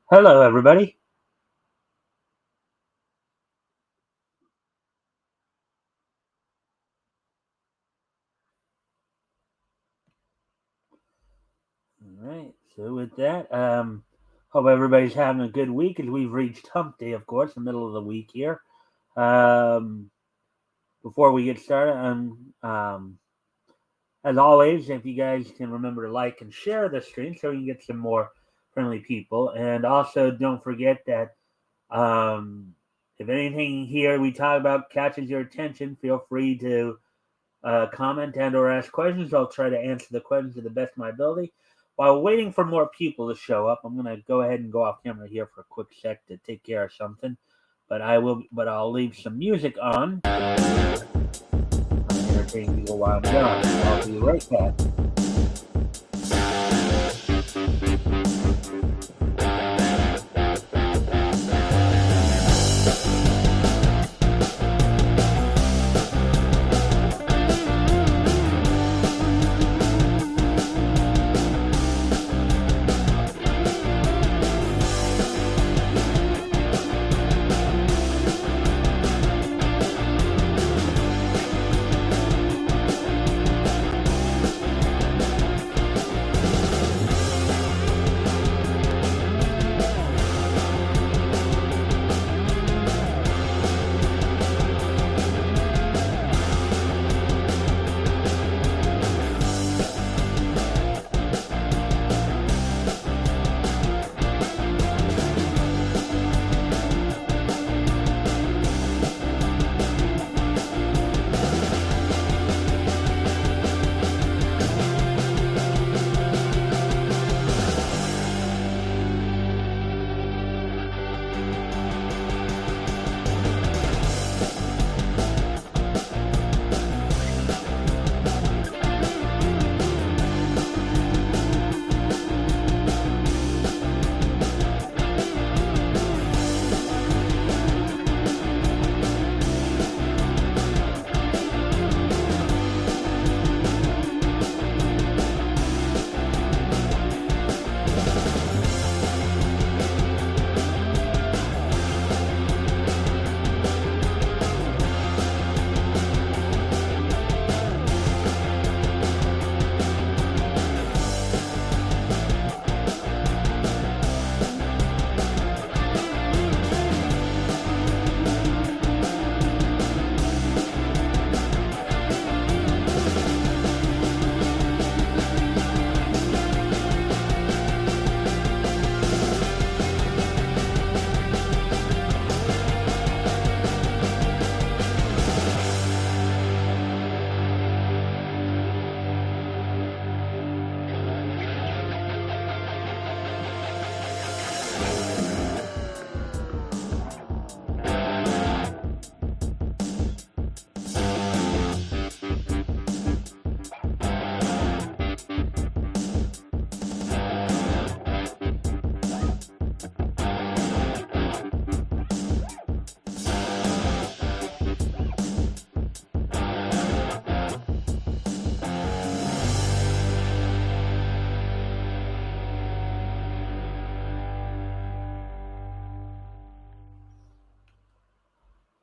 Hello, everybody. All right. So with that, hope everybody's having a good week as we've reached Hump Day, of course, the middle of the week here. Um, Before we get started, as always, if you guys can remember to like and share the stream so we can get some more friendly people, and also don't forget that if anything here we talk about catches your attention, feel free to comment and or ask questions. I'll try to answer the questions to the best of my ability. While waiting for more people to show up, I'm going to go ahead and go off camera here for a quick sec to take care of something. But I'll leave some music on. I'm entertaining people while I'm gone. I'll be right back.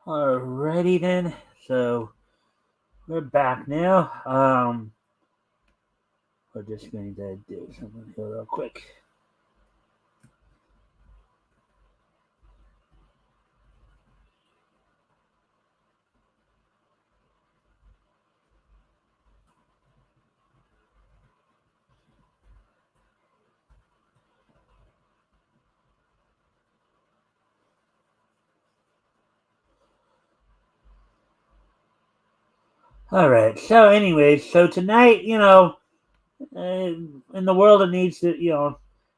Alrighty then. So we're back now. We're just going to do something here real quick. All right. So, anyways, so tonight, in the world of news,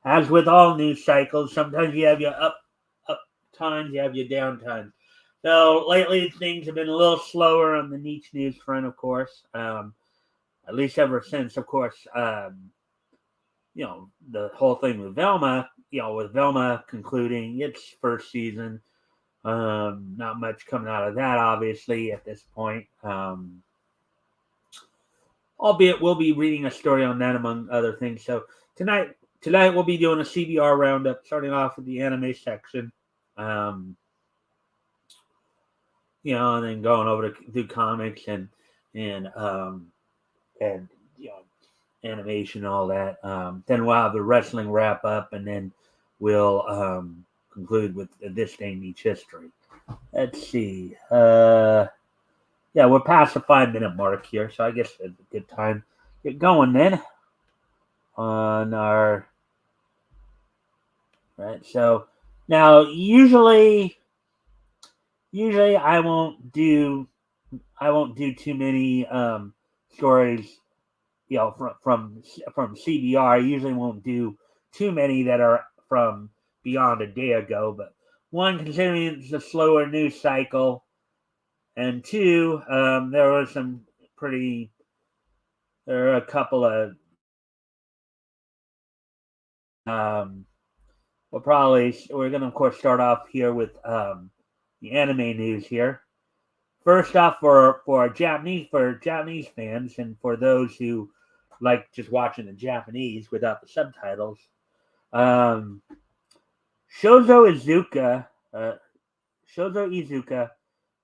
as with all news cycles, sometimes you have your up times, you have your down times. So lately, things have been a little slower on the niche news front, of course. At least ever since, of course, the whole thing with Velma. With Velma concluding its first season, not much coming out of that, obviously, at this point. Albeit we'll be reading a story on that among other things. So tonight tonight we'll be doing a CBR roundup, starting off with the anime section. Um, and then going over to do comics and and animation and all that. Then we'll have the wrestling wrap up, and then we'll conclude with this day in each history. Let's see. We're past the 5 minute mark here, so I guess it's a good time to get going then on our right. So now usually I won't do too many stories, from CBR. I usually won't do too many that are from beyond a day ago, but one, considering it's a slower news cycle, and two, there are a couple of um, we're gonna of course start off here with the anime news here. First off, for Japanese fans, and for those who like just watching the Japanese without the subtitles, um, Shozo Izuka,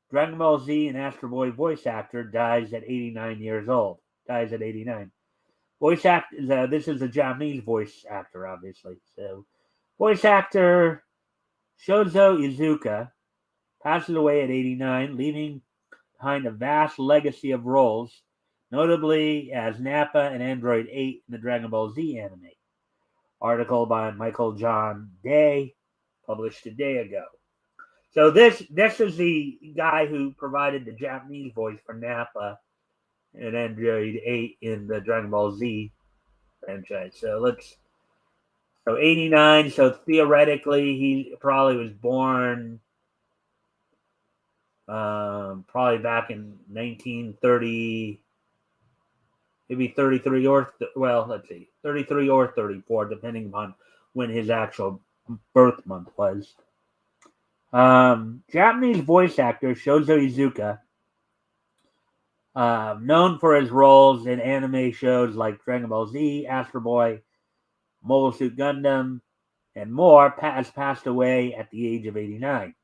Dragon Ball Z and Astro Boy voice actor, dies at 89 years old. Dies at 89. Voice act. This is a Japanese voice actor, obviously. So, voice actor Shozo Izuka passes away at 89, leaving behind a vast legacy of roles, notably as Nappa and Android 8 in the Dragon Ball Z anime. Article by Michael John Day, published a day ago. So this is the guy who provided the Japanese voice for Nappa and Android 8 in the Dragon Ball Z franchise. So 89. So theoretically, he probably was born probably back in 1930, maybe 33 or let's see, 33 or 34, depending on when his actual birth month was. Japanese voice actor Shozo Izuka, known for his roles in anime shows like Dragon Ball Z, Astro Boy, Mobile Suit Gundam, and more, has passed away at the age of 89.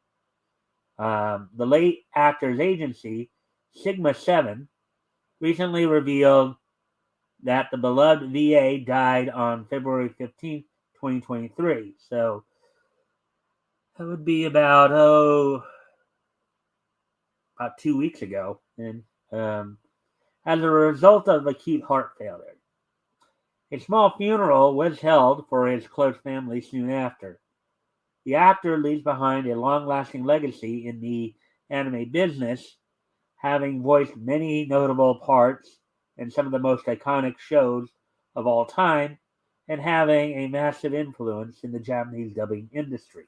The late actor's agency, Sigma 7, recently revealed that the beloved VA died on February 15th, 2023. So that would be about 2 weeks ago, and as a result of acute heart failure. A small funeral was held for his close family soon after. The actor leaves behind a long-lasting legacy in the anime business, having voiced many notable parts in some of the most iconic shows of all time, and having a massive influence in the Japanese dubbing industry.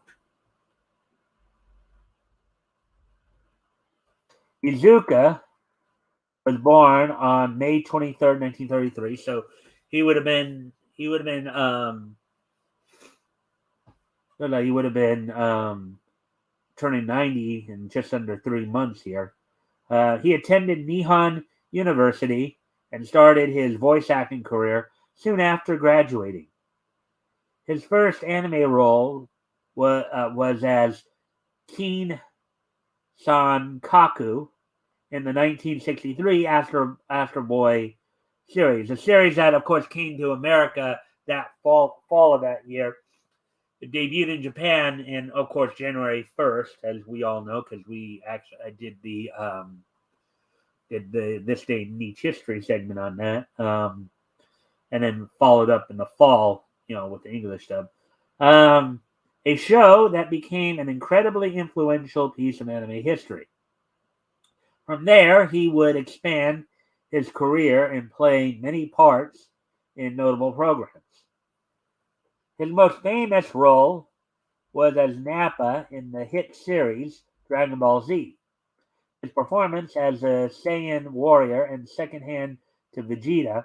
Izuka was born on May 23rd, 1933. So he would have been turning 90 in just under 3 months here. He attended Nihon University and started his voice acting career soon after graduating. His first anime role was as Kin Sankaku in the 1963 Astro Boy series, a series that, of course, came to America that fall of that year. It debuted in Japan in, of course, January 1st, as we all know, because I did the This Day in Each History segment on that, and then followed up in the fall, with the English dub. A show that became an incredibly influential piece of anime history. From there, he would expand his career and play many parts in notable programs. His most famous role was as Nappa in the hit series Dragon Ball Z. His performance as a Saiyan warrior and second hand to Vegeta,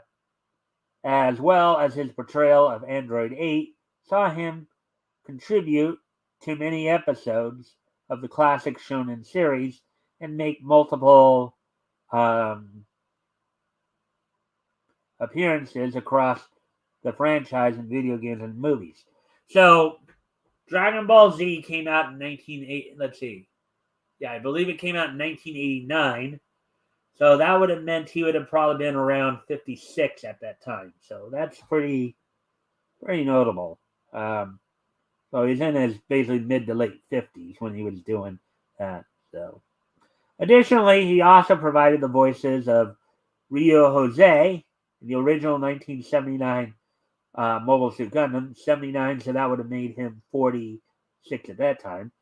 as well as his portrayal of Android 8, saw him contribute to many episodes of the classic shonen series and make multiple appearances across the franchise in video games and movies. So Dragon Ball Z came out in 1980. Let's see. Yeah, I believe it came out in 1989. So that would have meant he would have probably been around 56 at that time. So that's pretty notable. So he's in his basically mid to late 50s when he was doing that. So additionally, he also provided the voices of Ryo Jose in the original 1979 Mobile Suit Gundam, 79, so that would have made him 46 at that time.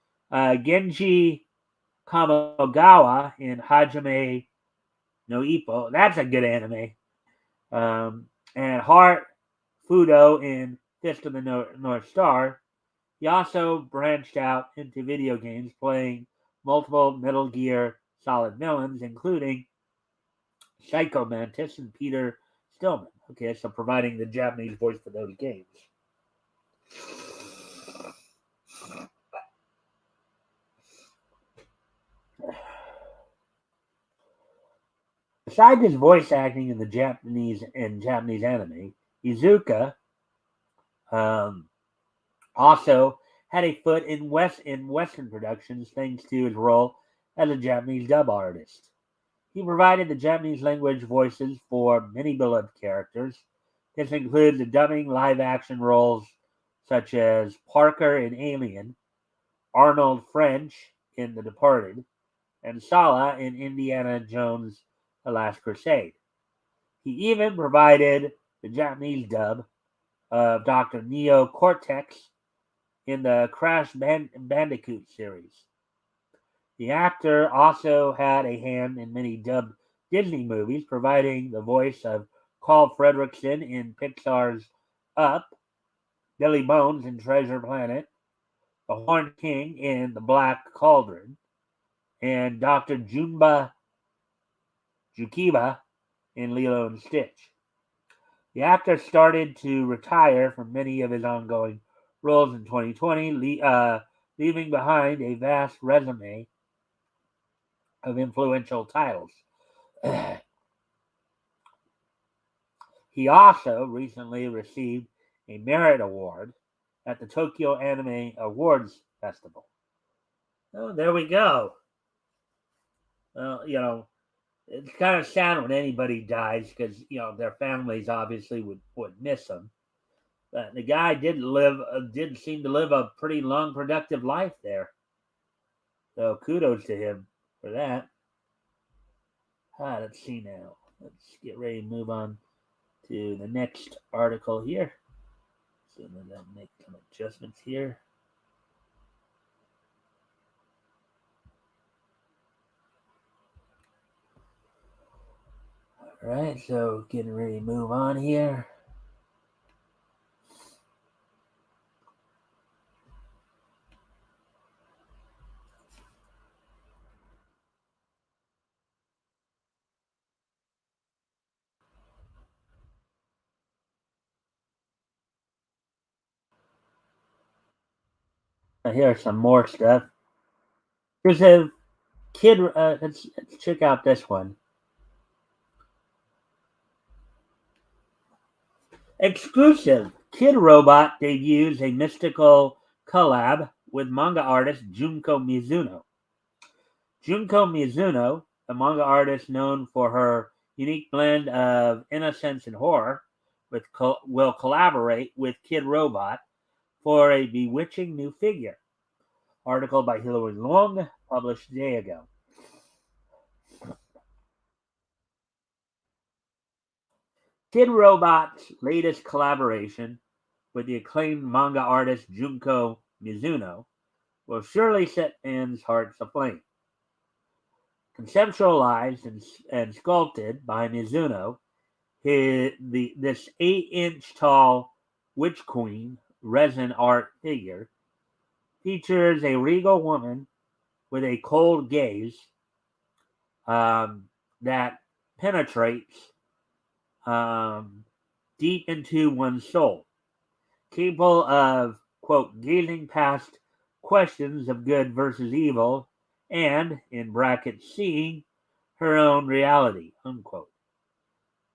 Genji Kamogawa in Hajime no Ippo, that's a good anime. And Heart Fudo in Fist of the North Star. He also branched out into video games, playing multiple Metal Gear Solid villains, including Psycho Mantis and Peter Stillman. Okay, so providing the Japanese voice for those games. Besides his voice acting in the Japanese anime, Iizuka also had a foot in Western productions thanks to his role as a Japanese dub artist. He provided the Japanese language voices for many beloved characters. This includes the dubbing live-action roles such as Parker in Alien, Arnold French in The Departed, and Sala in Indiana Jones: The Last Crusade. He even provided the Japanese dub of Dr. Neo Cortex in the Crash Bandicoot series. The actor also had a hand in many dubbed Disney movies, providing the voice of Carl Fredricksen in Pixar's Up, Billy Bones in Treasure Planet, the Horned King in The Black Cauldron, and Dr. Junba Jukiba in Lilo and Stitch. The actor started to retire from many of his ongoing roles in 2020, leaving behind a vast resume of influential titles. He also recently received a Merit Award at the Tokyo Anime Awards Festival. Oh, there we go. Well, it's kind of sad when anybody dies because, their families obviously would miss them. But the guy did seem to live a pretty long, productive life there. So kudos to him for that. Let's see now. Let's get ready to move on to the next article here. So then I'll make some adjustments here. All right, so getting ready to move on here. Here's some more stuff. There's a kid. Let's check out this one. Exclusive. Kid Robot debuts a mystical collab with manga artist Junko Mizuno. Junko Mizuno, a manga artist known for her unique blend of innocence and horror, will collaborate with Kid Robot for a bewitching new figure. Article by Hilary Long, published a day ago. Kid Robot's latest collaboration with the acclaimed manga artist Junko Mizuno will surely set fans' hearts aflame. Conceptualized and sculpted by Mizuno, this 8-inch tall Witch Queen resin art figure features a regal woman with a cold gaze that penetrates deep into one's soul, capable of, quote, gazing past questions of good versus evil and, in brackets, seeing her own reality, unquote.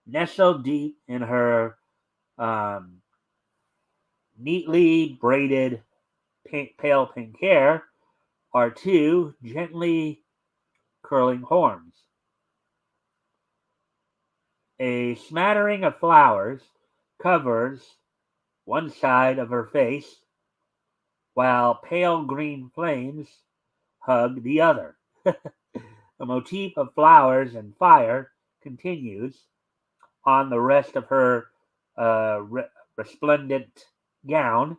Nestled deep in her um, neatly braided pale pink hair are two gently curling horns. A smattering of flowers covers one side of her face, while pale green flames hug the other. The motif of flowers and fire continues on the rest of her resplendent gown,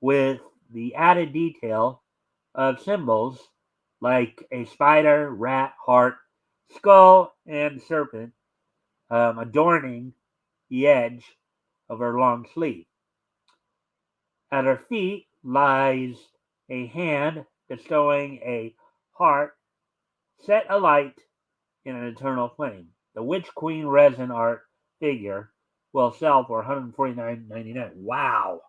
with the added detail of symbols like a spider, rat, heart, skull, and serpent adorning the edge of her long sleeve. At her feet lies a hand bestowing a heart set alight in an eternal flame. The Witch Queen resin art figure will sell for $149.99. Wow,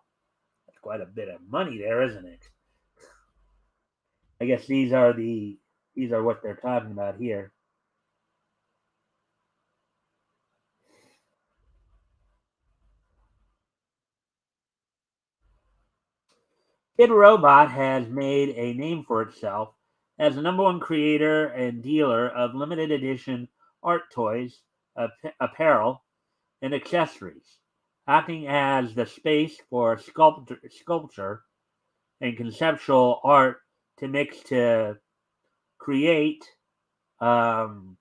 that's quite a bit of money there, isn't it? I guess these are what they're talking about here. Kid Robot has made a name for itself as the number one creator and dealer of limited edition art toys, apparel, and accessories, acting as the space for sculpture and conceptual art to create um,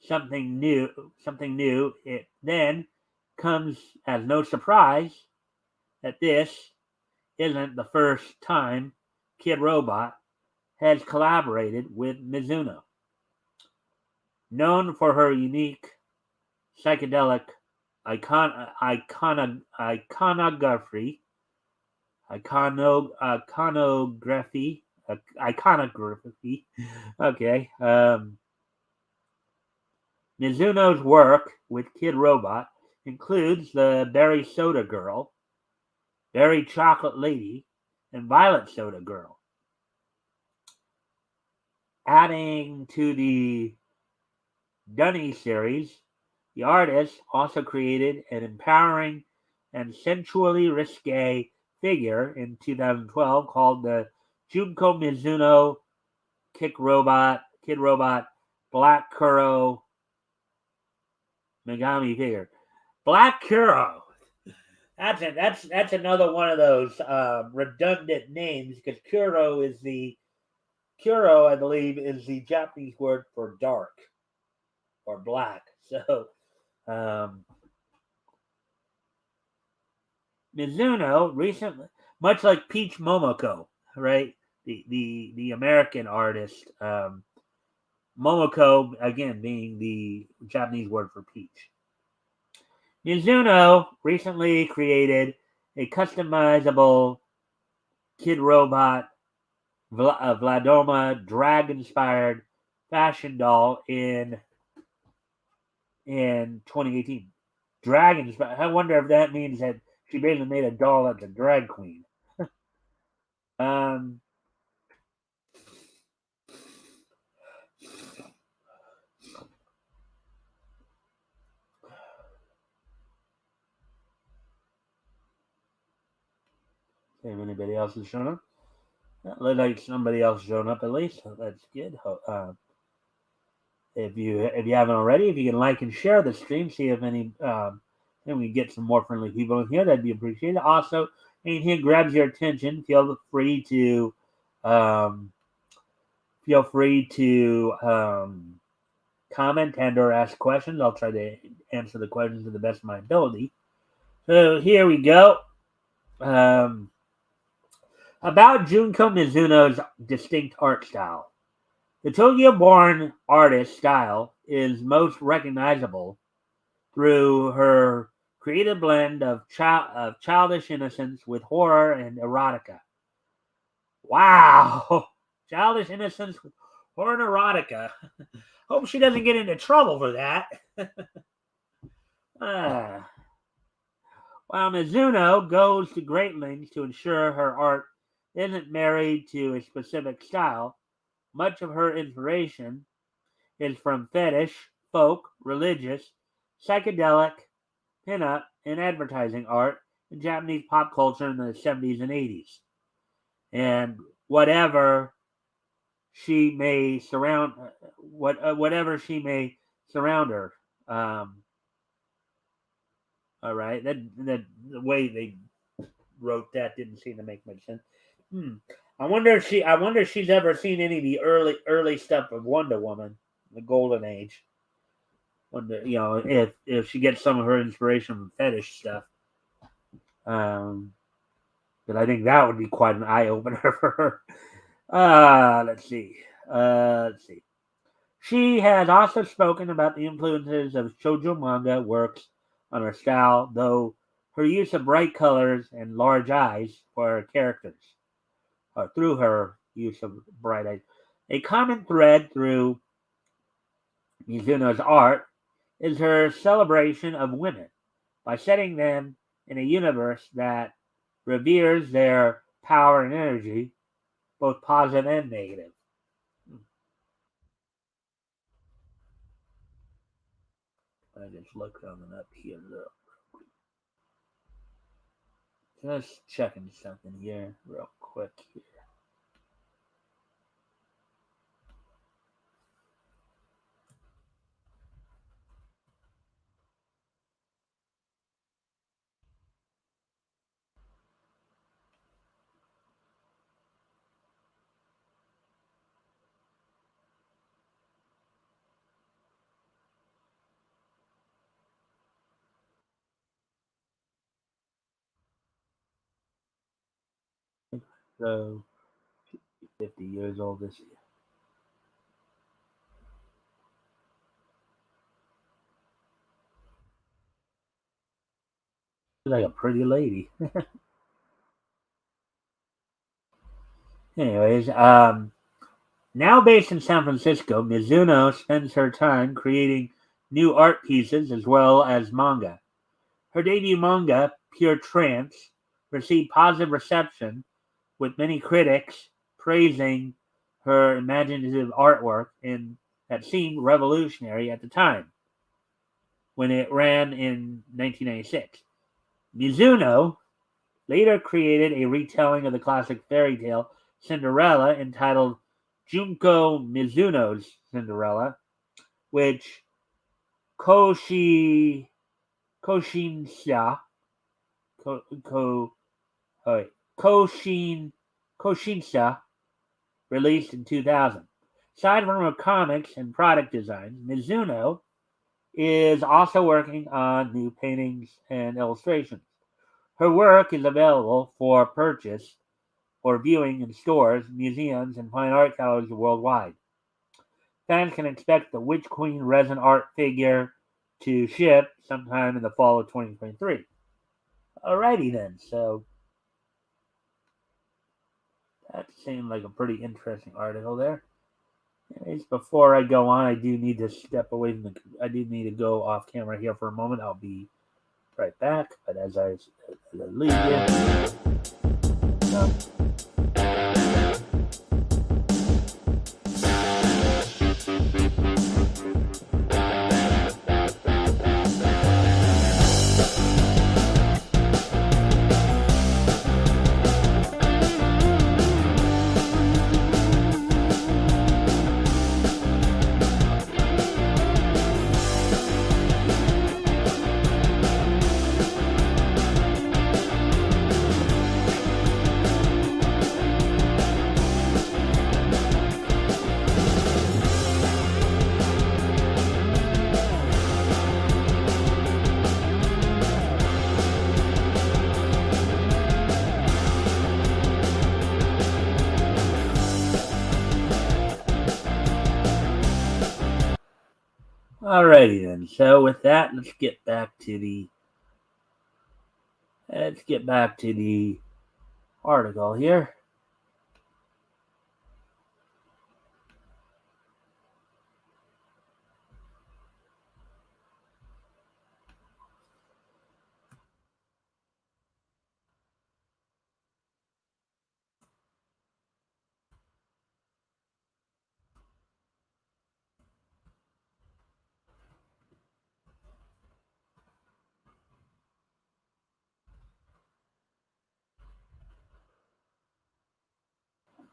something new. It then comes as no surprise that this isn't the first time Kid Robot has collaborated with Mizuno. Known for her unique psychedelic iconography, iconography, iconography. Okay. Mizuno's work with Kid Robot includes the Berry Soda Girl, Berry Chocolate Lady, and Violet Soda Girl. Adding to the Dunny series, the artist also created an empowering and sensually risque figure in 2012 called the Junko Mizuno Kid Robot Black Kuro Megami figure. Black Kuro. That's another one of those redundant names because Kuro, I believe, is the Japanese word for dark or black. So um, Mizuno recently, much like Peach Momoko, right? The American artist, Momoko again being the Japanese word for peach. Mizuno recently created a customizable Kid Robot Vladoma drag-inspired fashion doll in 2018. Dragons. I wonder if that means that she basically made a doll that's a drag queen. Um, if anybody else has shown up, looks like somebody else shown up at least. So that's good. If you haven't already, if you can like and share the stream, see if any and we get some more friendly people in here, that'd be appreciated. Also, anything grabs your attention, um, feel free to comment and or ask questions. I'll try to answer the questions to the best of my ability. So here we go. About Junko Mizuno's distinct art style. The Tokyo-born artist's style is most recognizable through her creative blend of childish innocence with horror and erotica. Wow! Childish innocence with horror and erotica. Hope she doesn't get into trouble for that. While Mizuno goes to great lengths to ensure her art isn't married to a specific style, much of her inspiration is from fetish, folk, religious, psychedelic, pinup, and advertising art in Japanese pop culture in the 70s and 80s. And whatever she may surround, whatever she may surround her. Um, all right, that the way they wrote that didn't seem to make much sense. Hmm. I wonder if she's ever seen any of the early stuff of Wonder Woman, the Golden Age. Wonder, if she gets some of her inspiration from fetish stuff. Um, but I think that would be quite an eye opener for her. Let's see. Let's see. She has also spoken about the influences of shoujo manga works on her style, though her use of bright colors and large eyes for her characters, or through her use of bright eyes. A common thread through Mizuno's art is her celebration of women by setting them in a universe that reveres their power and energy, both positive and negative. I just looked something up here. Look. Just checking something here real quick here. So 50 years old this year. She's like a pretty lady. Anyways, now based in San Francisco, Mizuno spends her time creating new art pieces as well as manga. Her debut manga, Pure Trance, received positive reception, with many critics praising her imaginative artwork and that seemed revolutionary at the time when it ran in 1996. Mizuno later created a retelling of the classic fairy tale Cinderella entitled Junko Mizuno's Cinderella, which Koshi Koshinsha Ko, Ko, oh, Koshin Koshinsha released in 2000. Aside from her comics and product designs, Mizuno is also working on new paintings and illustrations. Her work is available for purchase or viewing in stores, museums, and fine art galleries worldwide. Fans can expect the Witch Queen resin art figure to ship sometime in the fall of 2023. Alrighty then, so that seemed like a pretty interesting article there. Anyways, before I go on, I do need to step away from the. I do need to go off camera here for a moment. I'll be right back. But as I leave here, so alrighty then. So with that, let's get back to the article here.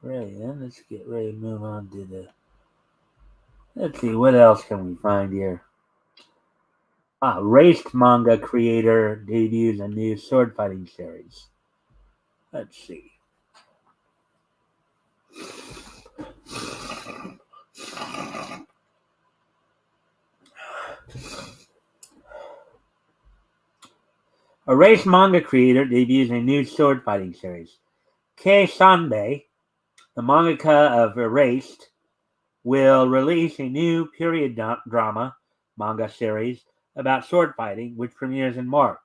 Right, then let's get ready to move on to the. Let's see, what else can we find here? Raced manga creator debuts a new sword fighting series. Let's see. A race manga creator debuts a new sword fighting series. Kei Sanbei, the mangaka of Erased, will release a new period drama manga series about sword fighting, which premieres in March.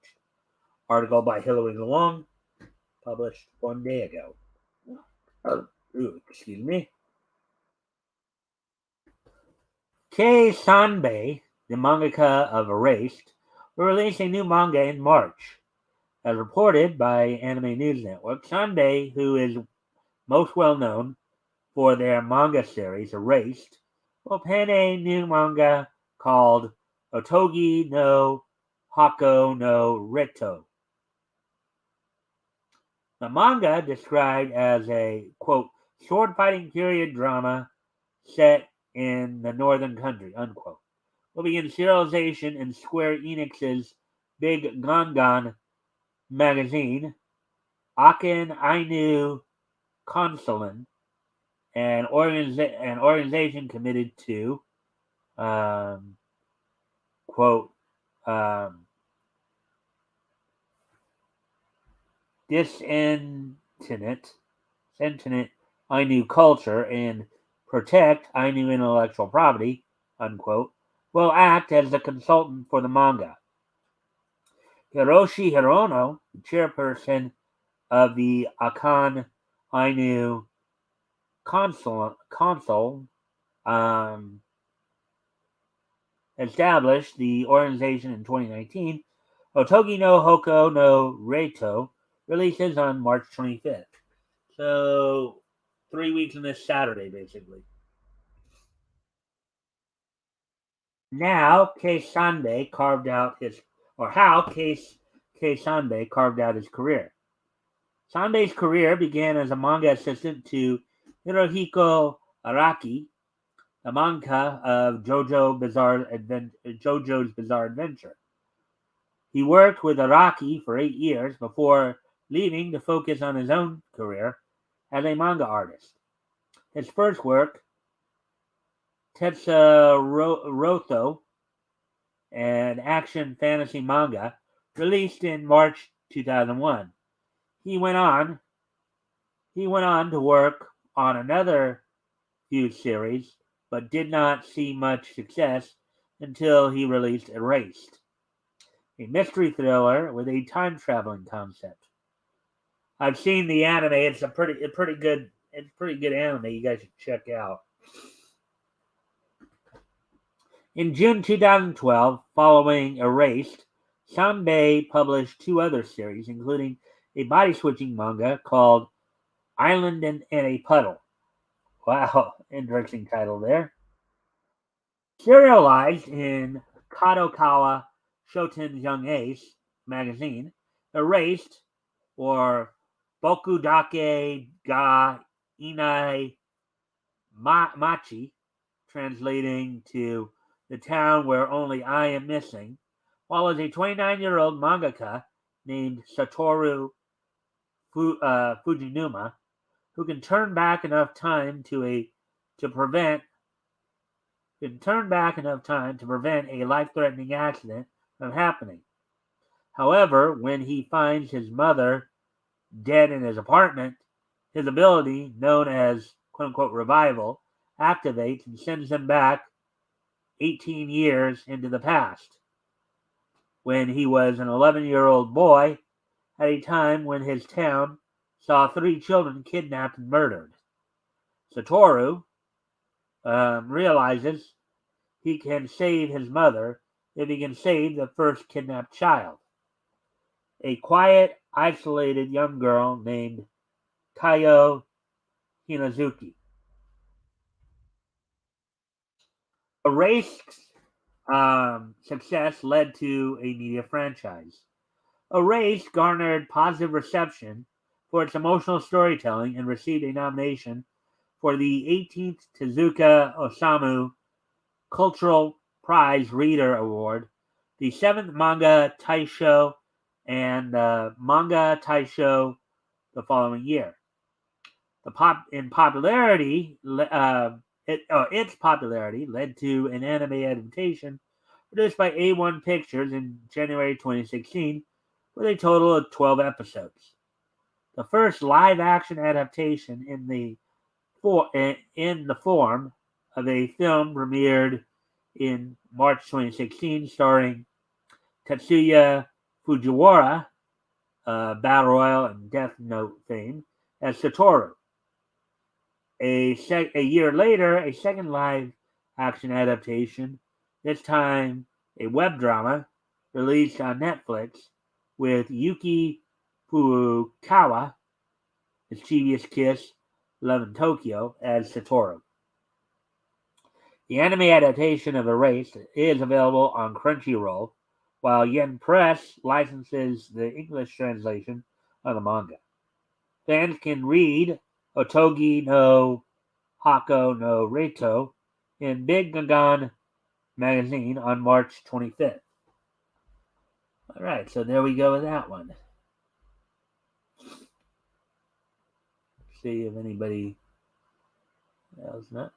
Article by Hilary Long, published 1 day ago. Excuse me. Kei Sanbei, the mangaka of Erased, will release a new manga in March. As reported by Anime News Network, Sanbei, who is most well known for their manga series Erased, will pen a new manga called Otogi no Hako no Reto. The manga, described as a, quote, sword fighting period drama set in the northern country, unquote, will begin serialization in Square Enix's Big Gangan magazine, Aken Ainu Consulin, an organization committed to, quote, sentient Ainu culture and protect Ainu intellectual property, unquote, will act as the consultant for the manga. Hiroshi Hirono, the chairperson of the Akan Ainu Council, established the organization in 2019. Otogi no Hoko no Reito releases on March 25th. So 3 weeks on this Saturday, basically. Now, Kei Sanbei carved out his, or how Kei Sanbei carved out his career. Sanbei's career began as a manga assistant to Hirohiko Araki, the manga of JoJo's Bizarre Adventure. He worked with Araki for 8 years before leaving to focus on his own career as a manga artist. His first work, Tetsuroto, an action fantasy manga, released in March 2001. He went on to work on another few series, but did not see much success until he released Erased, a mystery thriller with a time traveling concept. I've seen the anime. It's a pretty good anime. You guys should check out. In June 2012, following Erased, Sanbei published 2 other series, including a body-switching manga called Island in a Puddle. Wow, interesting title there. Serialized in Kadokawa Shoten's Young Ace magazine, Erased, or Bokudake ga Inai Machi, translating to The Town Where Only I Am Missing, follows a 29-year-old mangaka named Satoru Fujinuma, who can turn back enough time to prevent a life-threatening accident from happening. However, when he finds his mother dead in his apartment, his ability, known as quote-unquote revival, activates and sends him back 18 years into the past, when he was an 11-year-old boy, at a time when his town saw 3 children kidnapped and murdered. Satoru realizes he can save his mother if he can save the first kidnapped child, a quiet, isolated young girl named Kayo Hinazuki. Erased success led to a media franchise. Erased garnered positive reception for its emotional storytelling and received a nomination for the 18th Tezuka Osamu Cultural Prize Reader Award, the 7th Manga Taisho, and Manga Taisho the following year. Its popularity led to an anime adaptation produced by A1 Pictures in January 2016 with a total of 12 episodes. The first live-action adaptation in the form of a film premiered in March 2016, starring Tetsuya Fujiwara, Battle Royale and Death Note fame, as Satoru. A year later, a second live-action adaptation, this time a web drama, released on Netflix with Yuki Furukawa, Mischievous Kiss, Love in Tokyo, as Satoru. The anime adaptation of Erased is available on Crunchyroll, while Yen Press licenses the English translation of the manga. Fans can read Otogi no Hako no Reto in Big Gangan magazine on March 25th. All right, so there we go with that one. See if anybody else not.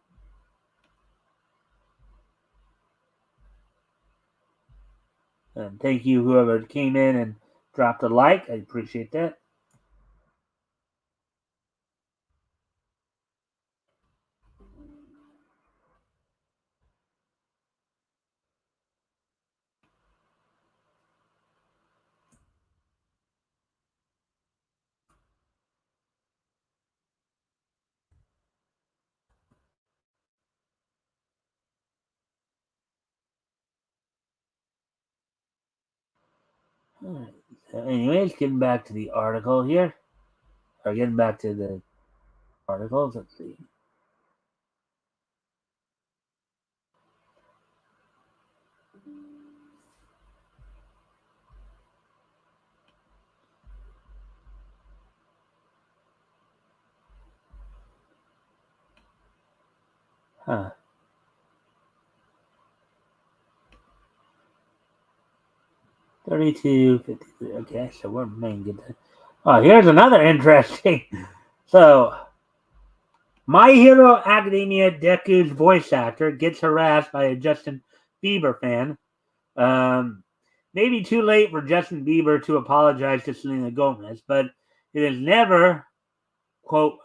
And thank you, whoever came in and dropped a like. I appreciate that. All right. So anyways, getting back to the article here. Or getting back to the articles. Let's see. Huh. 32, 53. Okay, so we're main good. Oh, here's another interesting. So, My Hero Academia Deku's voice actor gets harassed by a Justin Bieber fan. Maybe too late for Justin Bieber to apologize to Selena Gomez, but it is never, quote,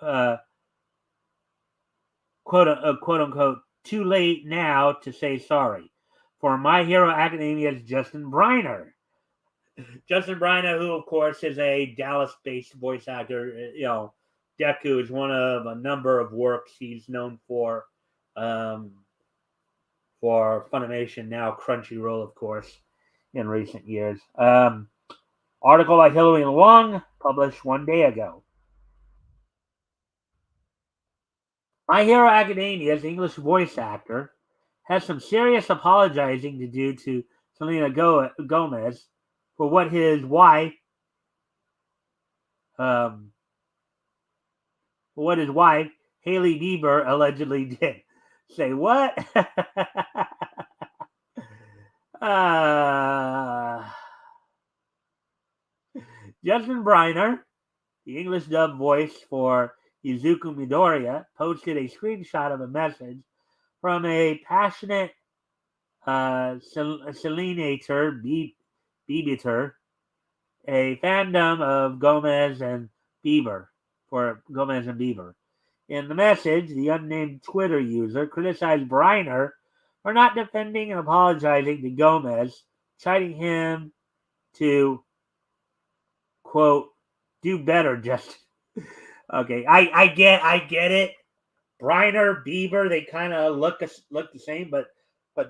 quote unquote, too late now to say sorry. For My Hero Academia's Justin Briner. Justin Briner, who of course is a Dallas-based voice actor, Deku is one of a number of works he's known for Funimation, now Crunchyroll, of course, in recent years. Article by Hillary Long, published 1 day ago. My Hero Academia's English voice actor has some serious apologizing to do to Selena Gomez for what his wife, Hailey Bieber, allegedly did. Say what? Justin Briner, the English dub voice for Izuku Midoriya, posted a screenshot of a message from a passionate Selenator, Beebiter, a fandom of Gomez and Bieber. In the message, the unnamed Twitter user criticized Briner for not defending and apologizing to Gomez, citing him to, quote, do better, Justin. Okay, I get it. Briner, Bieber, they kind of look the same, but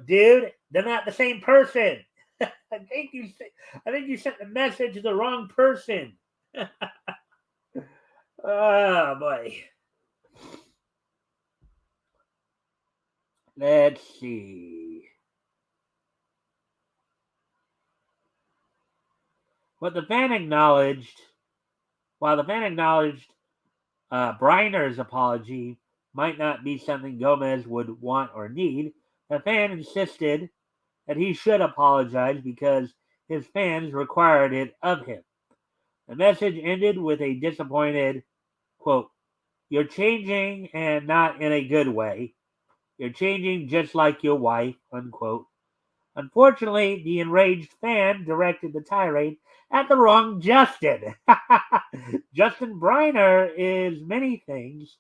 dude, they're not the same person. I think you sent the message to the wrong person. Oh boy. Let's see. What the fan acknowledged While the fan acknowledged Briner's apology might not be something Gomez would want or need, the fan insisted that he should apologize because his fans required it of him. The message ended with a disappointed quote, "You're changing and not in a good way. You're changing just like your wife," unquote. Unfortunately, the enraged fan directed the tirade at the wrong Justin. Justin Briner is many things.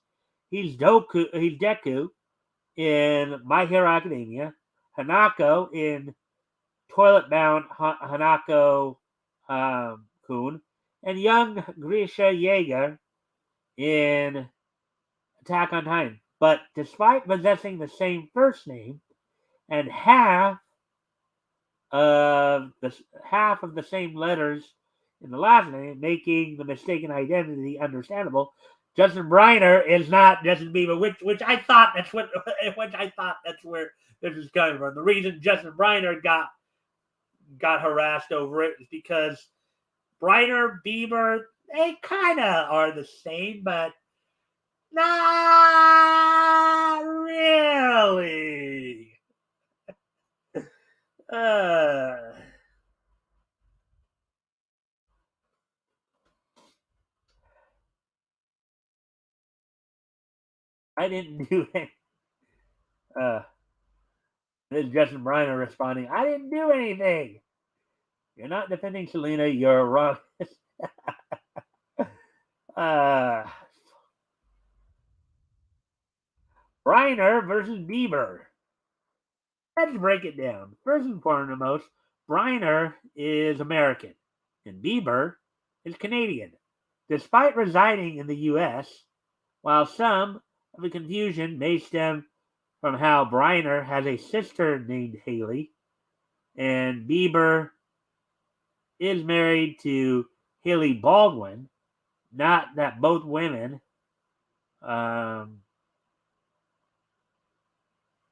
He's Deku in My Hero Academia, Hanako in Toilet Bound Hanako Kun, and young Grisha Yeager in Attack on Titan. But despite possessing the same first name and half of the same letters in the last name, making the mistaken identity understandable, Justin Briner is not Justin Bieber, which I thought that's what which I thought that's where this is coming from. The reason Justin Briner got harassed over it is because Briner, Bieber, they kind of are the same, but not really. Uh, I didn't do it. Uh, this is Justin Briner responding, "I didn't do anything. You're not defending Selena. You're wrong." uh, Briner versus Bieber. Let's break it down. First and foremost, Briner is American and Bieber is Canadian. Despite residing in the US, while some of the confusion may stem from how Briner has a sister named Haley and Bieber is married to Haley Baldwin, not that both women, um,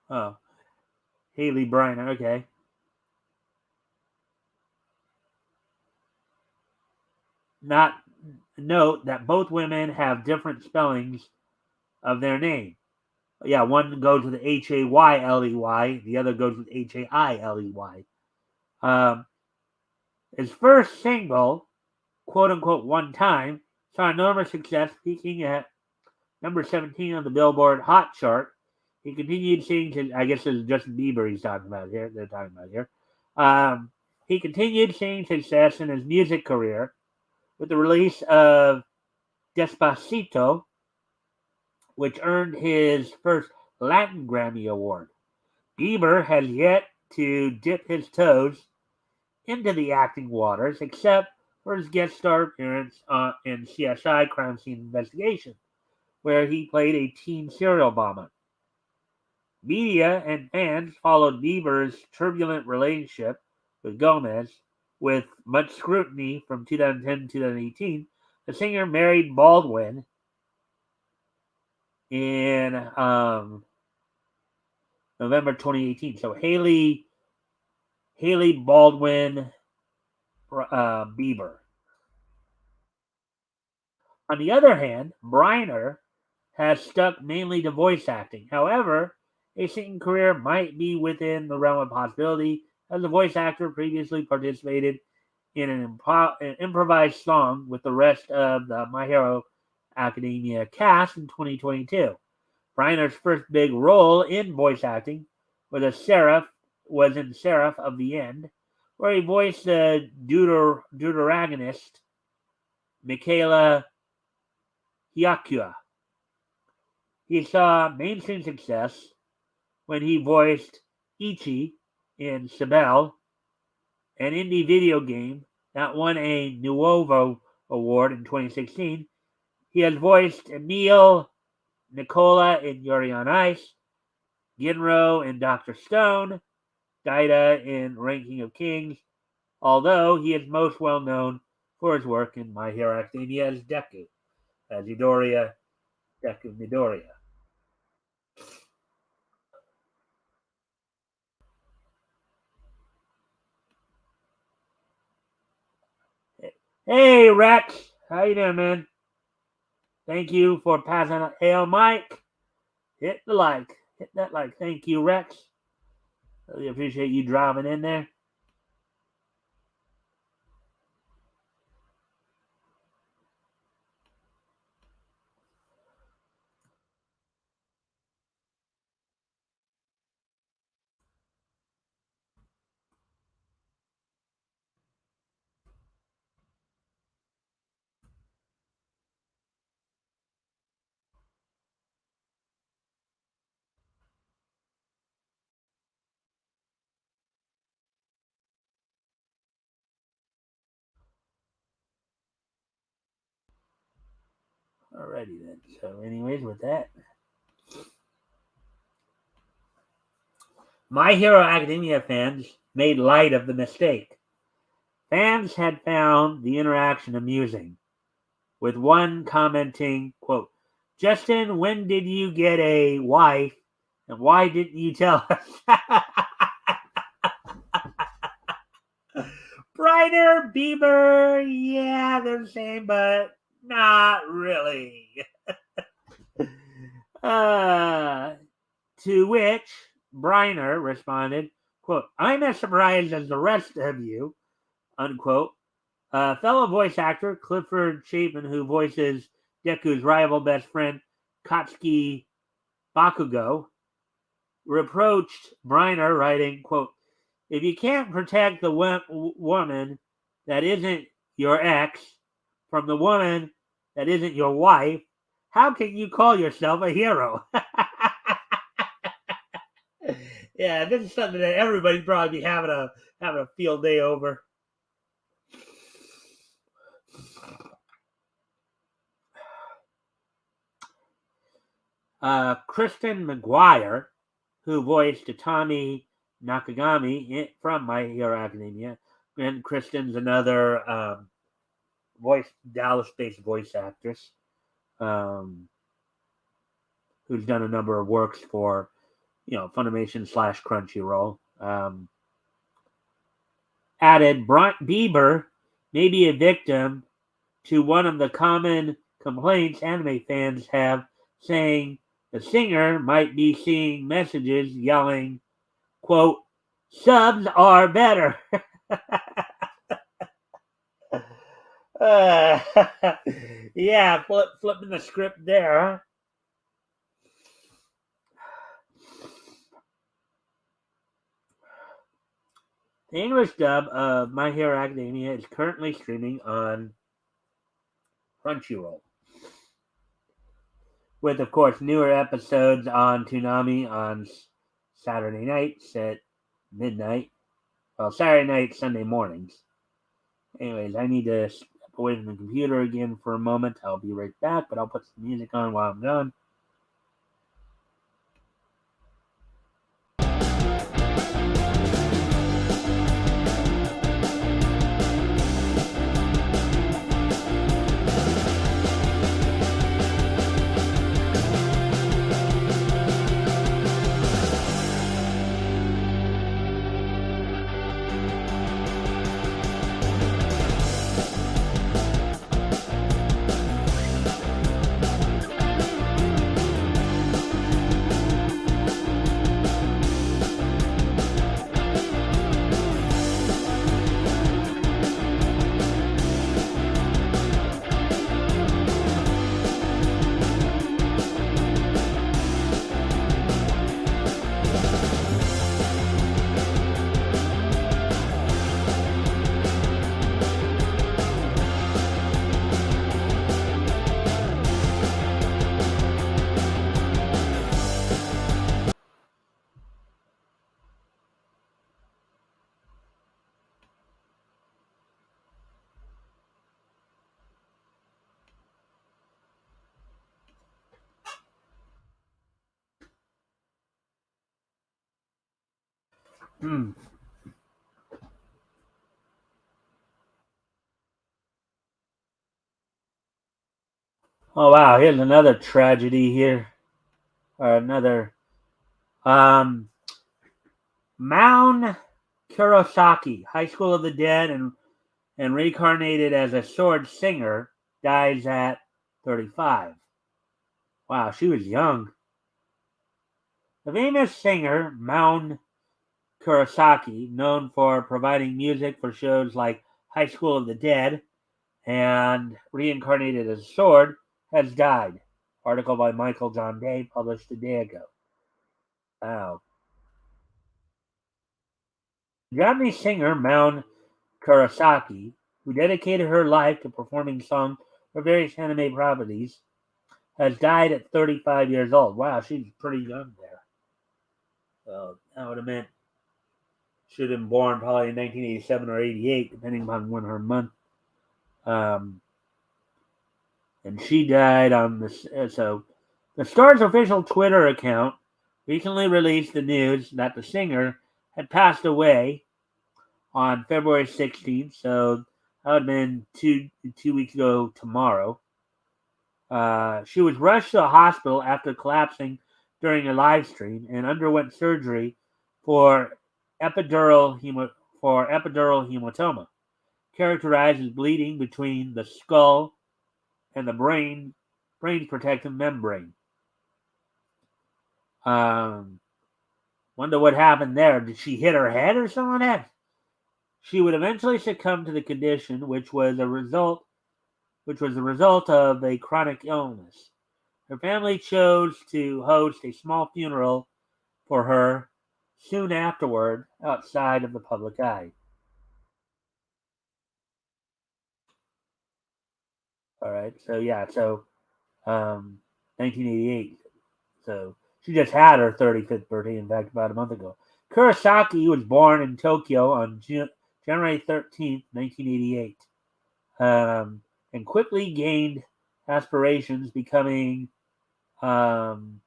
oh, Haley Briner, okay, not note that both women have different spellings of their name. Yeah, one goes with Hayley, the other goes with Hailey. Um, his first single, quote unquote, One Time, saw enormous success, peaking at number 17 on the Billboard Hot chart. He continued seeing his, I guess it's Justin Bieber he's talking about here, they're talking about here. He continued seeing success in his music career with the release of Despacito, which earned his first Latin Grammy Award. Bieber has yet to dip his toes into the acting waters, except for his guest star appearance in CSI Crime Scene Investigation, where he played a teen serial bomber. Media and fans followed Bieber's turbulent relationship with Gomez with much scrutiny from 2010 to 2018. The singer married Baldwin in November 2018. So Haley Baldwin Bieber. On the other hand, Briner has stuck mainly to voice acting. However, a singing career might be within the realm of possibility, as a voice actor previously participated in an improvised song with the rest of the My Hero Academia cast in 2022. Briner's first big role in voice acting was in Seraph of the End, where he voiced the deuteragonist Michaela Hyakua. He saw mainstream success when he voiced Ichi in Sibel, an indie video game that won a Nuovo Award in 2016. He has voiced Emil Nicola in Yuri on Ice, Ginro in Doctor Stone, Daida in Ranking of Kings, although he is most well known for his work in My Hero Academia as Deku, as Deku Midoriya. Hey, Rex! How you doing, man? Thank you for passing on. Hey, Mike, hit the like. Hit that like. Thank you, Rex. Really appreciate you driving in there. Alrighty then. So, anyways, with that, My Hero Academia fans made light of the mistake. Fans had found the interaction amusing, with one commenting, quote, Justin, when did you get a wife? And why didn't you tell us? Brighter, Bieber, yeah, they're the same, but not really. To which Briner responded, quote, I'm as surprised as the rest of you, unquote. Fellow voice actor Clifford Chapman, who voices Deku's rival best friend Katsuki Bakugo, reproached Briner, writing, quote, if you can't protect the woman that isn't your ex from the woman that isn't your wife, how can you call yourself a hero? Yeah, this is something that everybody's probably having a field day over. Kristen McGuire, who voiced Tommy Nakagami from My Hero Academia, and Kristen's another Dallas-based voice actress, who's done a number of works for, Funimation / Crunchyroll. Added, Bieber may be a victim to one of the common complaints anime fans have, saying the singer might be seeing messages yelling, quote, subs are better. Yeah, flipping the script there, huh? The English dub of My Hero Academia is currently streaming on Crunchyroll, with, of course, newer episodes on Toonami on Saturday nights at midnight. Well, Saturday night, Sunday mornings. Anyways, I need to step away from the computer again for a moment. I'll be right back, but I'll put some music on while I'm gone. Hmm. Oh wow, here's another tragedy here. Or another Maun Kurosaki, High School of the Dead and reincarnated as a sword singer, dies at 35. Wow, she was young. The famous singer Maun Kurosaki, known for providing music for shows like High School of the Dead and Reincarnated as a Sword, has died. Article by Michael John Day, published a day ago. Wow. Japanese singer Maun Kurosaki, who dedicated her life to performing songs for various anime properties, has died at 35 years old. Wow, she's pretty young there. So that would have meant she would have been born probably in 1987 or 88, depending upon when her month. Um, and she died on this. So the star's official Twitter account recently released the news that the singer had passed away on February 16th. So that would have been two weeks ago tomorrow. She was rushed to a hospital after collapsing during a live stream and underwent surgery for epidural hematoma, characterized as bleeding between the skull and the brain's protective membrane. Um, Wonder what happened there. Did she hit her head or something like that? She would eventually succumb to the condition, which was the result of a chronic illness. Her family chose to host a small funeral for her soon afterward outside of the public eye. All right, so 1988. So she just had her 35th birthday, in fact, about a month ago. Kurosaki was born in Tokyo on January 13th, 1988, and quickly gained aspirations um,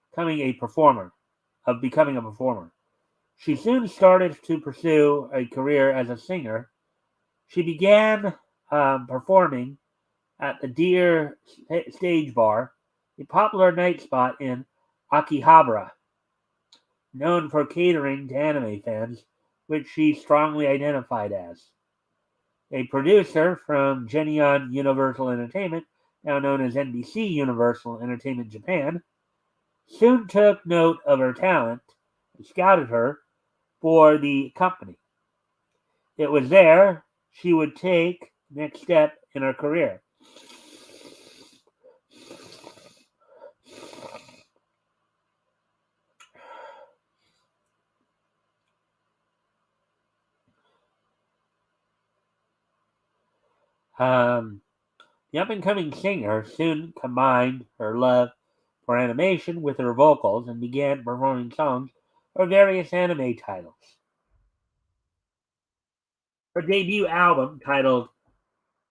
becoming a performer. She soon started to pursue a career as a singer. She began performing at the Deer Stage Bar, a popular night spot in Akihabara, known for catering to anime fans, which she strongly identified as. A producer from Genion Universal Entertainment, now known as NBC Universal Entertainment Japan, soon took note of her talent and scouted her for the company. It was there she would take the next step in her career. Um, the up-and-coming singer soon combined her love for animation with her vocals and began performing songs for various anime titles. Her debut album, titled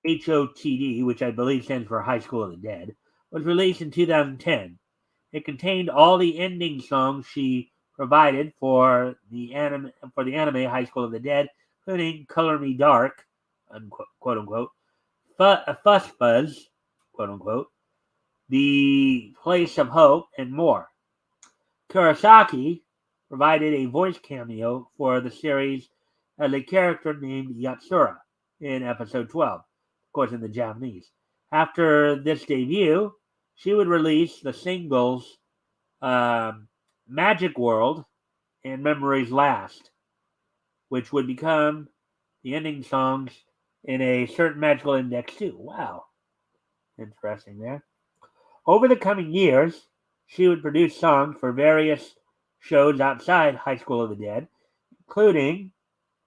HOTD, which I believe stands for High School of the Dead, was released in 2010. It contained all the ending songs she provided for the anime High School of the Dead, including "Color Me Dark," unquote, quote unquote, "Fuss Buzz," quote unquote, "The Place of Hope," and more. Kurosaki provided a voice cameo for the series as a character named Yatsura in episode 12, of course, in the Japanese. After this debut, she would release the singles Magic World and Memories Last, which would become the ending songs in a certain magical index too. Wow, interesting there. Over the coming years, she would produce songs for various shows outside High School of the Dead, including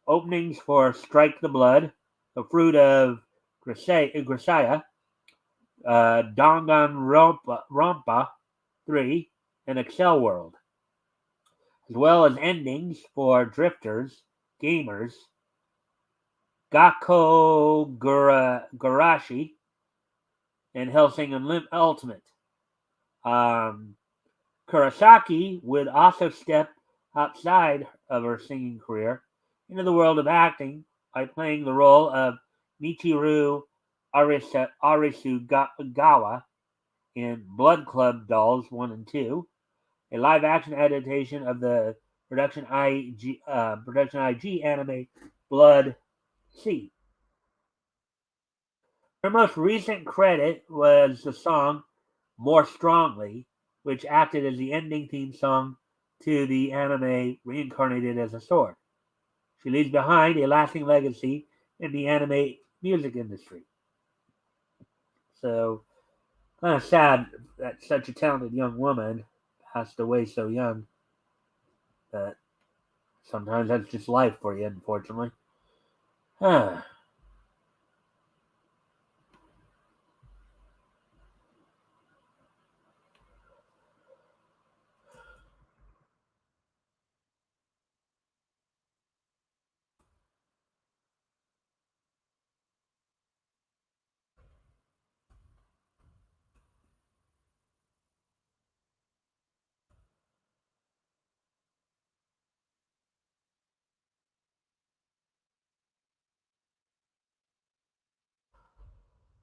openings for Strike the Blood, The Fruit of Grisaya, Danganronpa 3, and Excel World, as well as endings for Drifters, Gamers, Gakko Garashi, and Hellsing Ultimate. Um, Kurosaki would also step outside of her singing career into the world of acting by playing the role of Michiru Arisugawa in Blood Club Dolls 1 and 2, a live-action adaptation of the Production IG anime Blood C. Her most recent credit was the song More Strongly, which acted as the ending theme song to the anime Reincarnated as a Sword. She leaves behind a lasting legacy in the anime music industry. So, kind of sad that such a talented young woman passed away so young. But sometimes that's just life for you, unfortunately. Huh.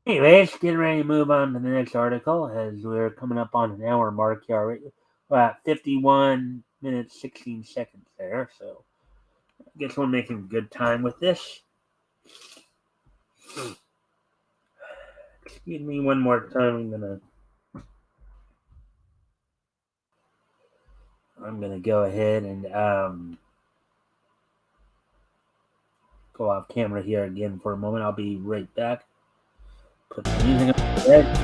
Anyways, getting ready to move on to the next article as we're coming up on an hour mark here already. We're at 51 minutes, 16 seconds there. So I guess we're making good time with this. Excuse me one more time. I'm gonna go ahead and go off camera here again for a moment. I'll be right back. Put the music on the bed.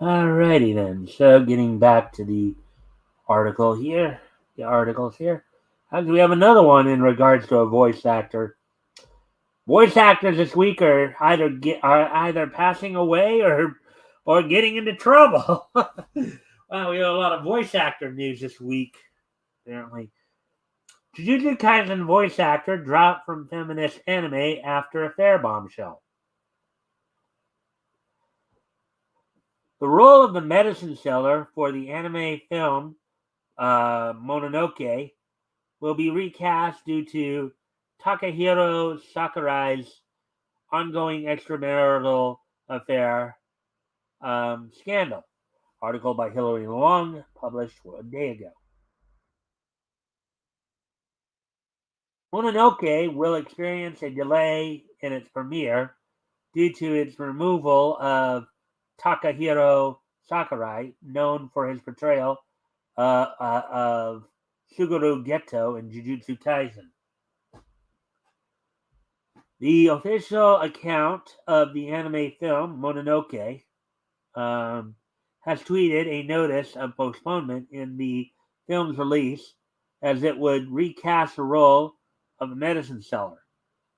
Alrighty then. So getting back to the articles here. We have another one in regards to a voice actor. Voice actors this week are either passing away or getting into trouble. Wow, we have a lot of voice actor news this week. Apparently, Jujutsu Kaisen voice actor dropped from feminist anime after affair bombshell. The role of the medicine seller for the anime film Mononoke will be recast due to Takahiro Sakurai's ongoing extramarital affair scandal. Article by Hilary Long, published a day ago. Mononoke will experience a delay in its premiere due to its removal of Takahiro Sakurai, known for his portrayal of Suguru Geto in Jujutsu Kaisen. The official account of the anime film Mononoke has tweeted a notice of postponement in the film's release as it would recast the role of a medicine seller,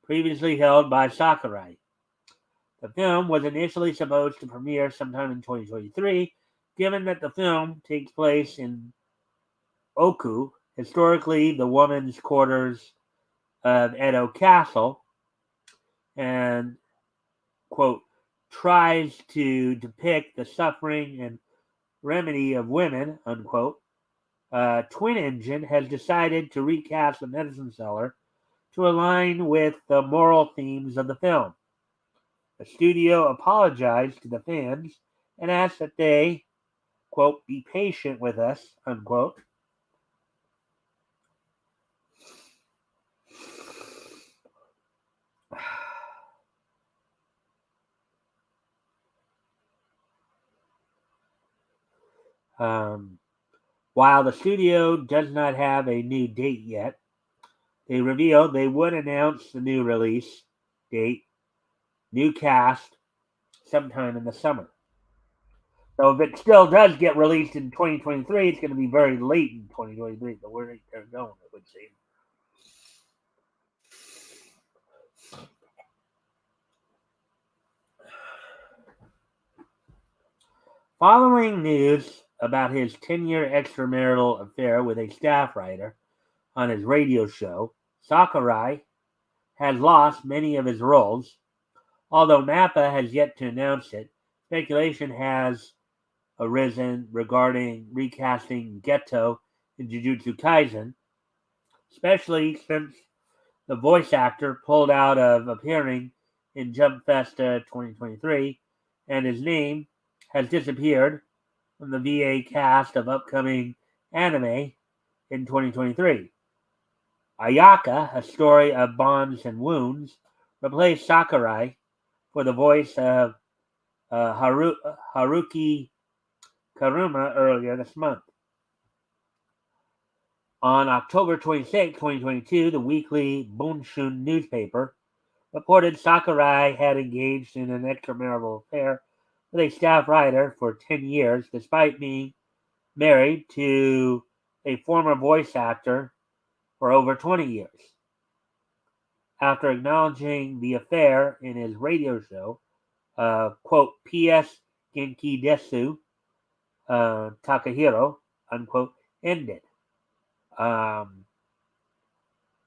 previously held by Sakurai. The film was initially supposed to premiere sometime in 2023, given that the film takes place in Oku, historically the women's quarters of Edo Castle, and, quote, tries to depict the suffering and remedy of women, unquote. Twin Engine has decided to recast the medicine seller to align with the moral themes of the film. The studio apologized to the fans and asked that they, quote, be patient with us, unquote. Um, while the studio does not have a new date yet, they revealed they would announce the new release date, new cast, sometime in the summer. So if it still does get released in 2023, it's going to be very late in 2023. But where they're going, it would seem. Following news about his 10-year extramarital affair with a staff writer on his radio show, Sakurai has lost many of his roles. Although Mappa has yet to announce it, speculation has arisen regarding recasting Geto in Jujutsu Kaisen, especially since the voice actor pulled out of appearing in Jump Festa 2023, and his name has disappeared from the VA cast of upcoming anime in 2023. Ayaka, a story of bonds and wounds, replaced Sakurai for the voice of Haruki Karuma earlier this month. On October 26, 2022, the weekly Bunshun newspaper reported Sakurai had engaged in an extramarital affair with a staff writer for 10 years, despite being married to a former voice actor for over 20 years. After acknowledging the affair in his radio show, quote, P.S. Genki Desu, Takahiro, unquote, ended.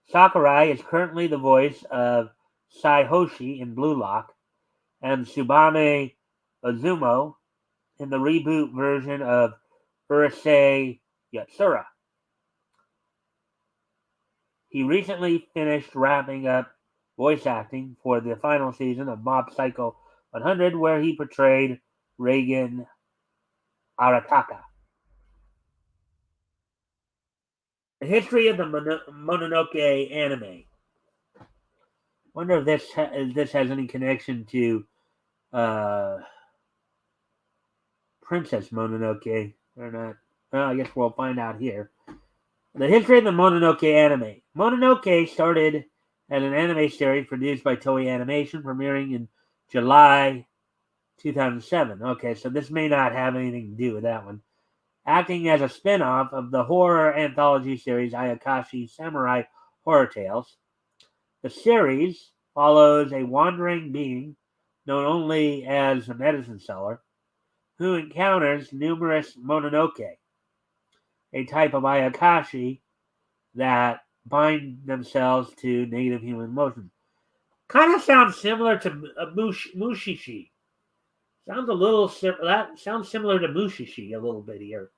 Sakurai is currently the voice of Saihoshi in Blue Lock and Tsubame Ozumo in the reboot version of Urusei Yatsura. He recently finished wrapping up voice acting for the final season of Mob Psycho 100, where he portrayed Reigen Arataka. The history of the Mononoke anime. Wonder if this has any connection to Princess Mononoke or not. Well, I guess we'll find out here. The history of the Mononoke anime. Mononoke started as an anime series produced by Toei Animation, premiering in July 2007. Okay, so this may not have anything to do with that one. Acting as a spin-off of the horror anthology series Ayakashi Samurai Horror Tales. The series follows a wandering being known only as a medicine seller who encounters numerous Mononoke, a type of Ayakashi that bind themselves to negative human emotions. Kind of sounds similar to Mushishi. Sounds a little that sounds similar to Mushishi a little bit here.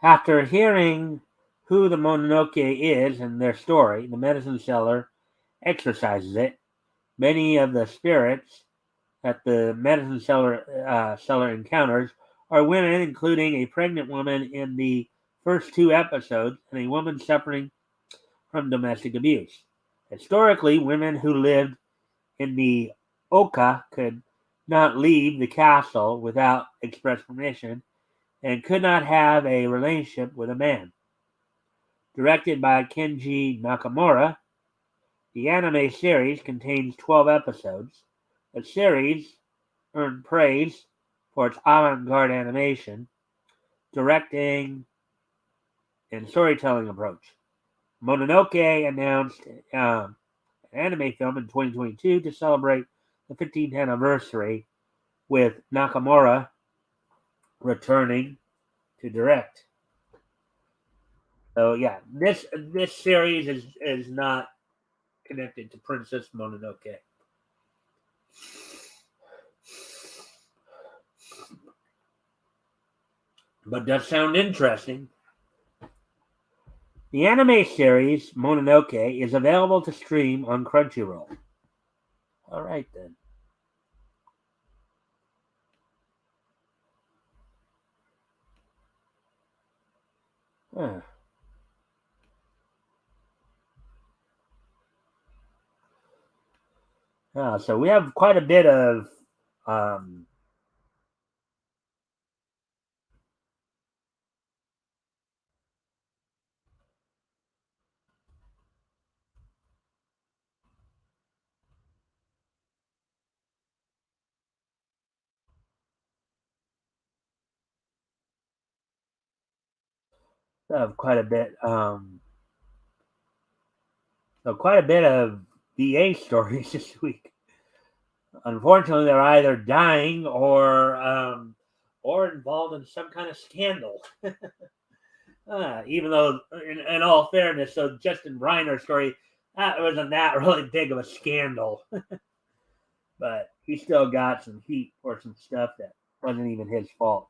After hearing who the Mononoke is and their story, the medicine seller exorcises it. Many of the spirits that the medicine seller encounters are women, including a pregnant woman in the first two episodes and a woman suffering from domestic abuse. Historically, women who lived in the Oka could not leave the castle without express permission and could not have a relationship with a man. Directed by Kenji Nakamura, the anime series contains 12 episodes. The series earned praise for its avant-garde animation, directing, and storytelling approach. Mononoke announced an anime film in 2022 to celebrate the 15th anniversary, with Nakamura returning to direct. So yeah, this series is not connected to Princess Mononoke. But does sound interesting. The anime series Mononoke is available to stream on Crunchyroll. All right then. Huh. So we have quite a bit of um, quite a bit. So quite a bit of VA stories this week. Unfortunately, they're either dying or involved in some kind of scandal. Even though, in all fairness, so Justin Reiner's story, that wasn't that really big of a scandal, but he still got some heat for some stuff that wasn't even his fault.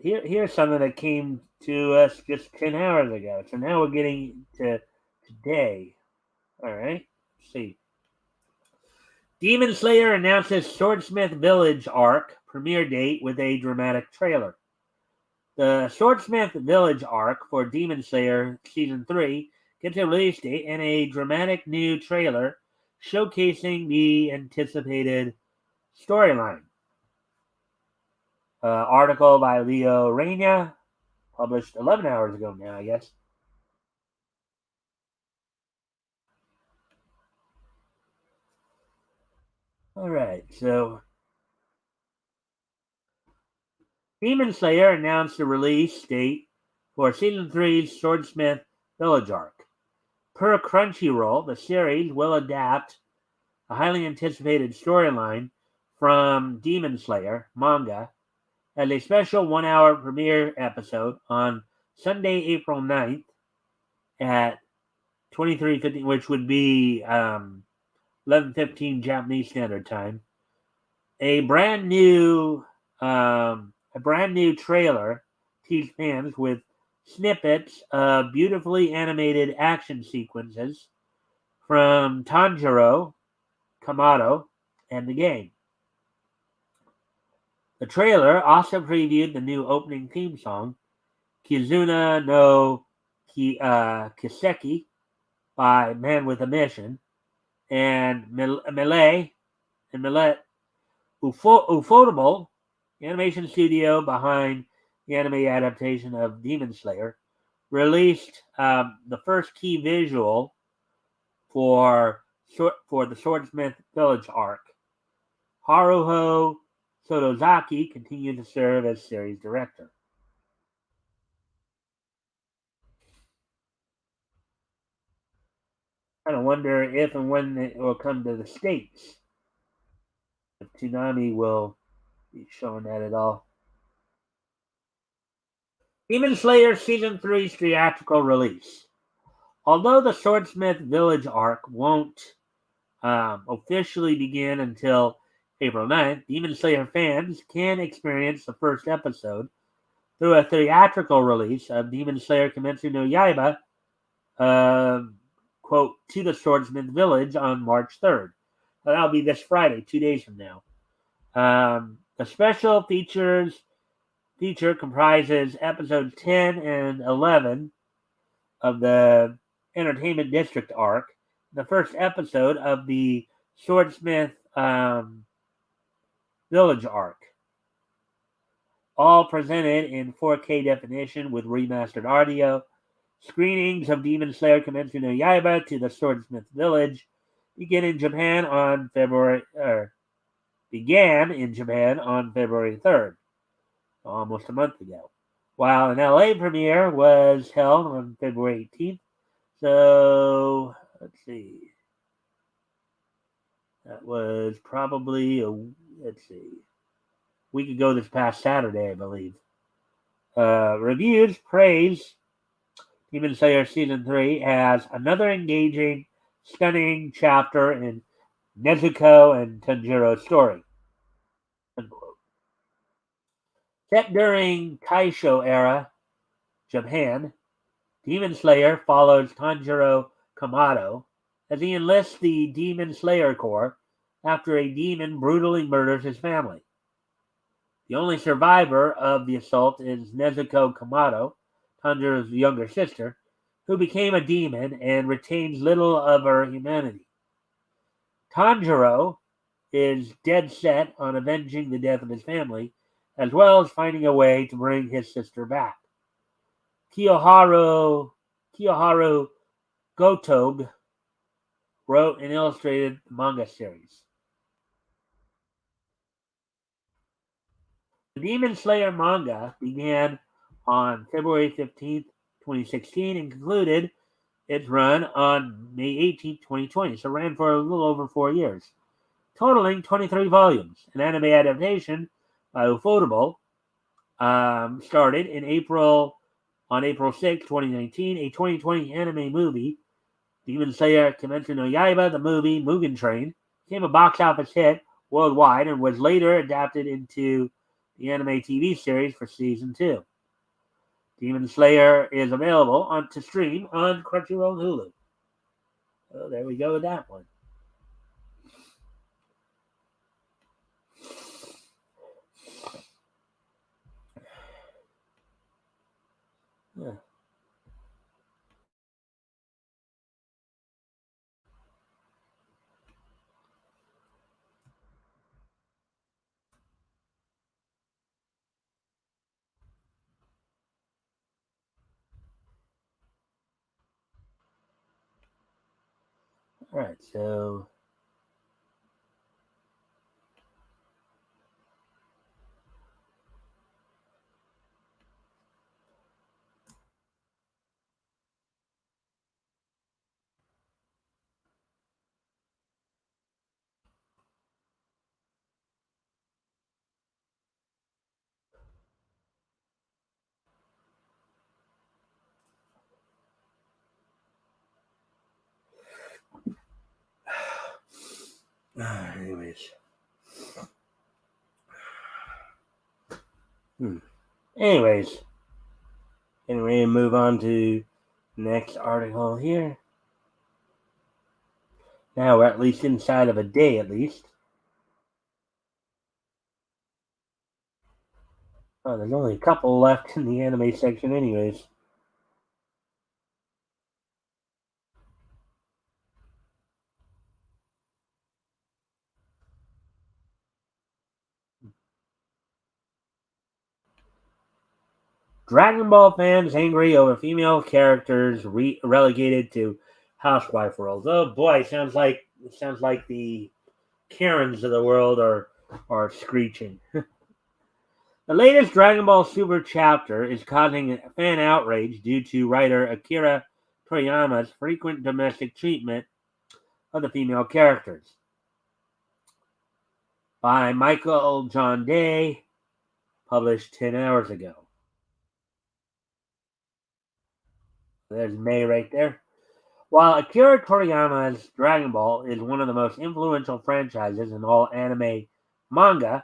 Here's something that came to us just 10 hours ago. So now we're getting to today. All right. Let's see. Demon Slayer announces Swordsmith Village arc premiere date with a dramatic trailer. The Swordsmith Village arc for Demon Slayer Season 3 gets a release date and a dramatic new trailer showcasing the anticipated storyline. Article by Leo Reina, published 11 hours ago now, I guess. All right, so Demon Slayer announced the release date for Season 3's Swordsmith Village arc. Per Crunchyroll, the series will adapt a highly anticipated storyline from Demon Slayer manga as a special 1 hour premiere episode on Sunday, April 9th at 23:50, which would be 11:15 Japanese Standard Time. A brand new trailer teased fans with snippets of beautifully animated action sequences from Tanjiro Kamado and the game. The trailer also previewed the new opening theme song, Kizuna no Kiseki by Man with a Mission, and Millet Ufotable, the animation studio behind the anime adaptation of Demon Slayer, released the first key visual for the Swordsmith Village arc. Haruho Sotozaki continued to serve as series director. I kind of wonder if and when it will come to the States. If Toonami will be showing that at all. Demon Slayer Season 3's theatrical release. Although the Swordsmith Village arc won't officially begin until April 9th, Demon Slayer fans can experience the first episode through a theatrical release of Demon Slayer Kimetsu no Yaiba, quote, to the Swordsmith Village on March 3rd. So that'll be this Friday, 2 days from now. The special feature comprises episodes 10 and 11 of the Entertainment District arc, the first episode of the Swordsmith Village arc, all presented in 4K definition with remastered audio. Screenings of Demon Slayer Kimetsu no Yaiba to the Swordsmith Village began in Japan on February 3rd, almost a month ago, while an LA premiere was held on February 18th. So, let's see. That was probably a week ago this past Saturday, I believe. Reviews praise Demon Slayer Season 3 as another engaging, stunning chapter in Nezuko and Tanjiro's story. Unquote. Set during Taisho era Japan, Demon Slayer follows Tanjiro Kamado as he enlists the Demon Slayer Corps after a demon brutally murders his family. The only survivor of the assault is Nezuko Kamado, Tanjiro's younger sister, who became a demon and retains little of her humanity. Tanjiro is dead set on avenging the death of his family, as well as finding a way to bring his sister back. Kiyoharu Gotog wrote and illustrated the manga series. The Demon Slayer manga began on February 15th, 2016 and concluded its run on May 18th, 2020. So it ran for a little over 4 years, totaling 23 volumes. An anime adaptation by Ufotable started on April 6, 2019. A 2020 anime movie, Demon Slayer Kimetsu no Yaiba, the movie Mugen Train, became a box office hit worldwide and was later adapted into the anime TV series for season 2. Demon Slayer is available to stream on Crunchyroll and Hulu. So there we go with that one. Yeah. All right, so anyways. Anyways, anyway, move on to next article here. Now we're at least inside of a day, at least. Oh, there's only a couple left in the anime section, anyways. Dragon Ball fans angry over female characters relegated to housewife roles. Oh boy, sounds like the Karens of the world are screeching. The latest Dragon Ball Super chapter is causing fan outrage due to writer Akira Toriyama's frequent domestic treatment of the female characters. By Michael John Day, published 10 hours ago. There's May right there. While Akira Toriyama's Dragon Ball is one of the most influential franchises in all anime manga,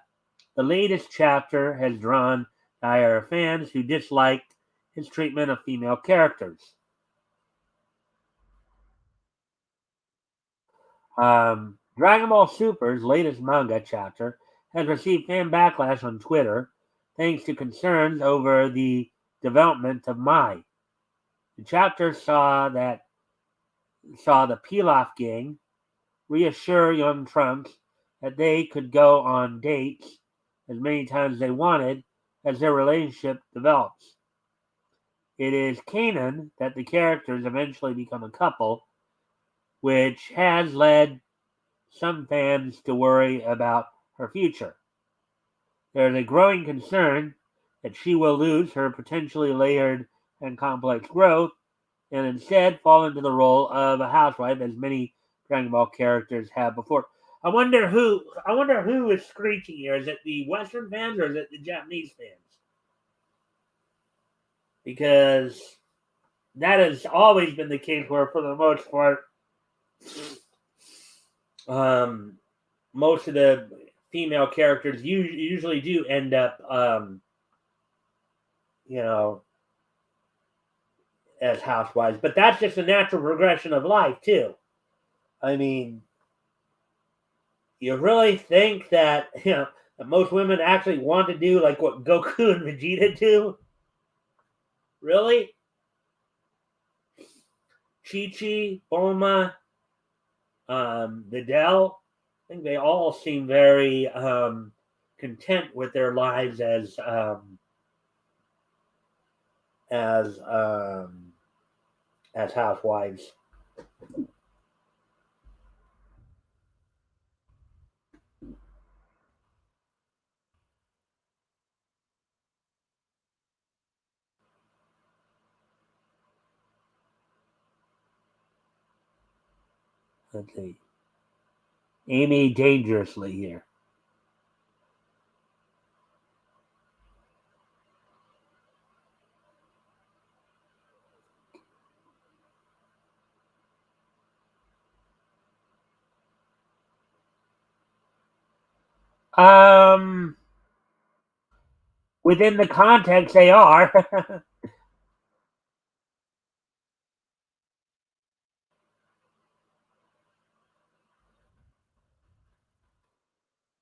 the latest chapter has drawn dire fans who disliked his treatment of female characters. Dragon Ball Super's latest manga chapter has received fan backlash on Twitter thanks to concerns over the development of Mai. The chapter saw the Pilaf gang reassure young Trunks that they could go on dates as many times as they wanted as their relationship develops. It is canon that the characters eventually become a couple, which has led some fans to worry about her future. There is a growing concern that she will lose her potentially layered and complex growth and instead fall into the role of a housewife, as many Dragon Ball characters have before. I wonder who is screeching here. Is it the Western fans or is it the Japanese fans? Because that has always been the case where, for the most part, most of the female characters usually do end up, as housewives. But that's just a natural progression of life, too. I mean, you really think that, that most women actually want to do like what Goku and Vegeta do? Really? Chi-Chi, Bulma, Videl, I think they all seem very content with their lives as um, as housewives. Let's see. Amy dangerously here. Um, Within the context, they are.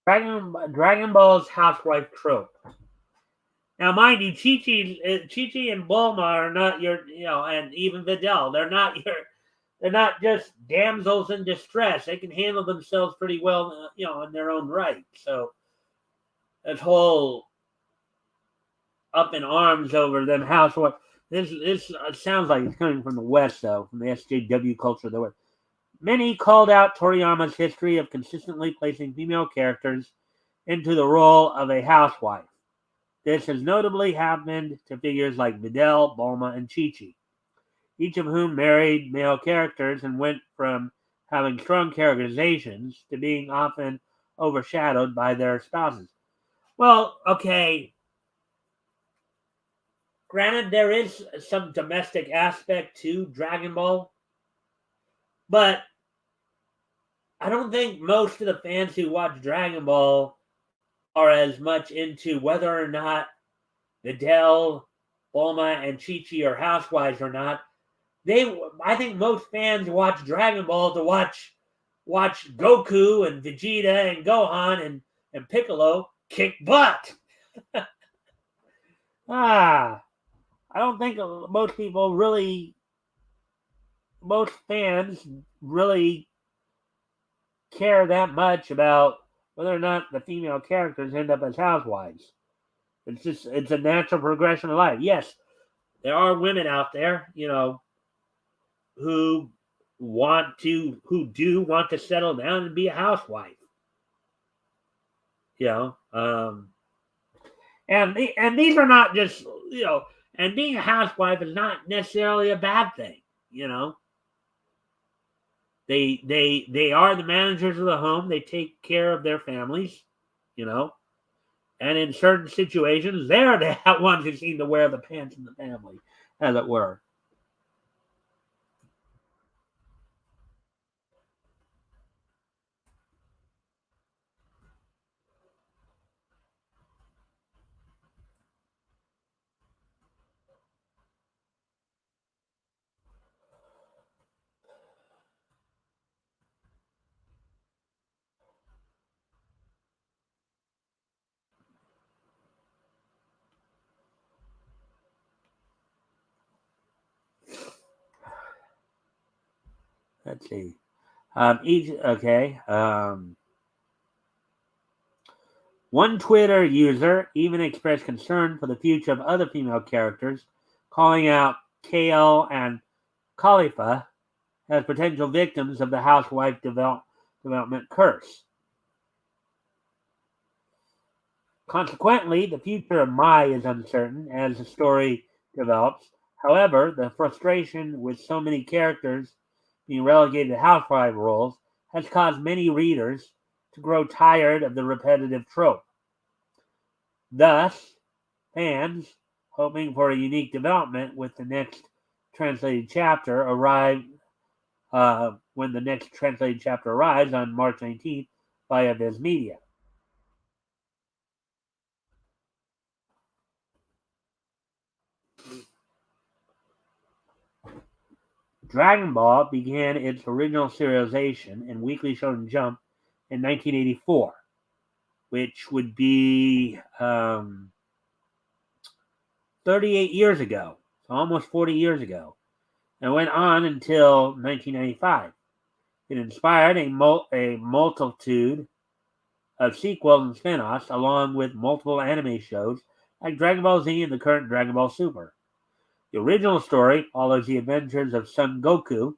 Dragon Ball's housewife trope. Now, mind you, Chi-Chi and Bulma are not your, and even Videl, they're not just damsels in distress. They can handle themselves pretty well, in their own right. So this whole up in arms over them housewife. This sounds like it's coming from the West, though, from the SJW culture of the West. Many called out Toriyama's history of consistently placing female characters into the role of a housewife. This has notably happened to figures like Videl, Bulma, and Chi-Chi, each of whom married male characters and went from having strong characterizations to being often overshadowed by their spouses. Well, okay, granted, there is some domestic aspect to Dragon Ball, but I don't think most of the fans who watch Dragon Ball are as much into whether or not Videl, Bulma, and Chi-Chi are housewives or not. I think most fans watch Dragon Ball to watch Goku and Vegeta and Gohan and Piccolo kick butt. I don't think most fans really care that much about whether or not the female characters end up as housewives. It's a natural progression of life. Yes, there are women out there, who do want to settle down and be a housewife. You know, and these are not just and being a housewife is not necessarily a bad thing. You know, they are the managers of the home. They take care of their families. You know, and in certain situations, they're the ones who seem to wear the pants in the family, as it were. Let's see. Each okay. One Twitter user even expressed concern for the future of other female characters, calling out Kale and Khalifa as potential victims of the housewife development curse. Consequently, the future of Mai is uncertain as the story develops. However, the frustration with so many characters being relegated to housewife roles has caused many readers to grow tired of the repetitive trope. Thus, fans, hoping for a unique development with the next translated chapter, arrive when the next translated chapter arrives on March 19th via Viz Media. Dragon Ball began its original serialization in Weekly Shonen Jump in 1984, which would be 38 years ago, so almost 40 years ago. and went on until 1995. It inspired a multitude of sequels and spin-offs, along with multiple anime shows like Dragon Ball Z and the current Dragon Ball Super. The original story follows the adventures of Son Goku,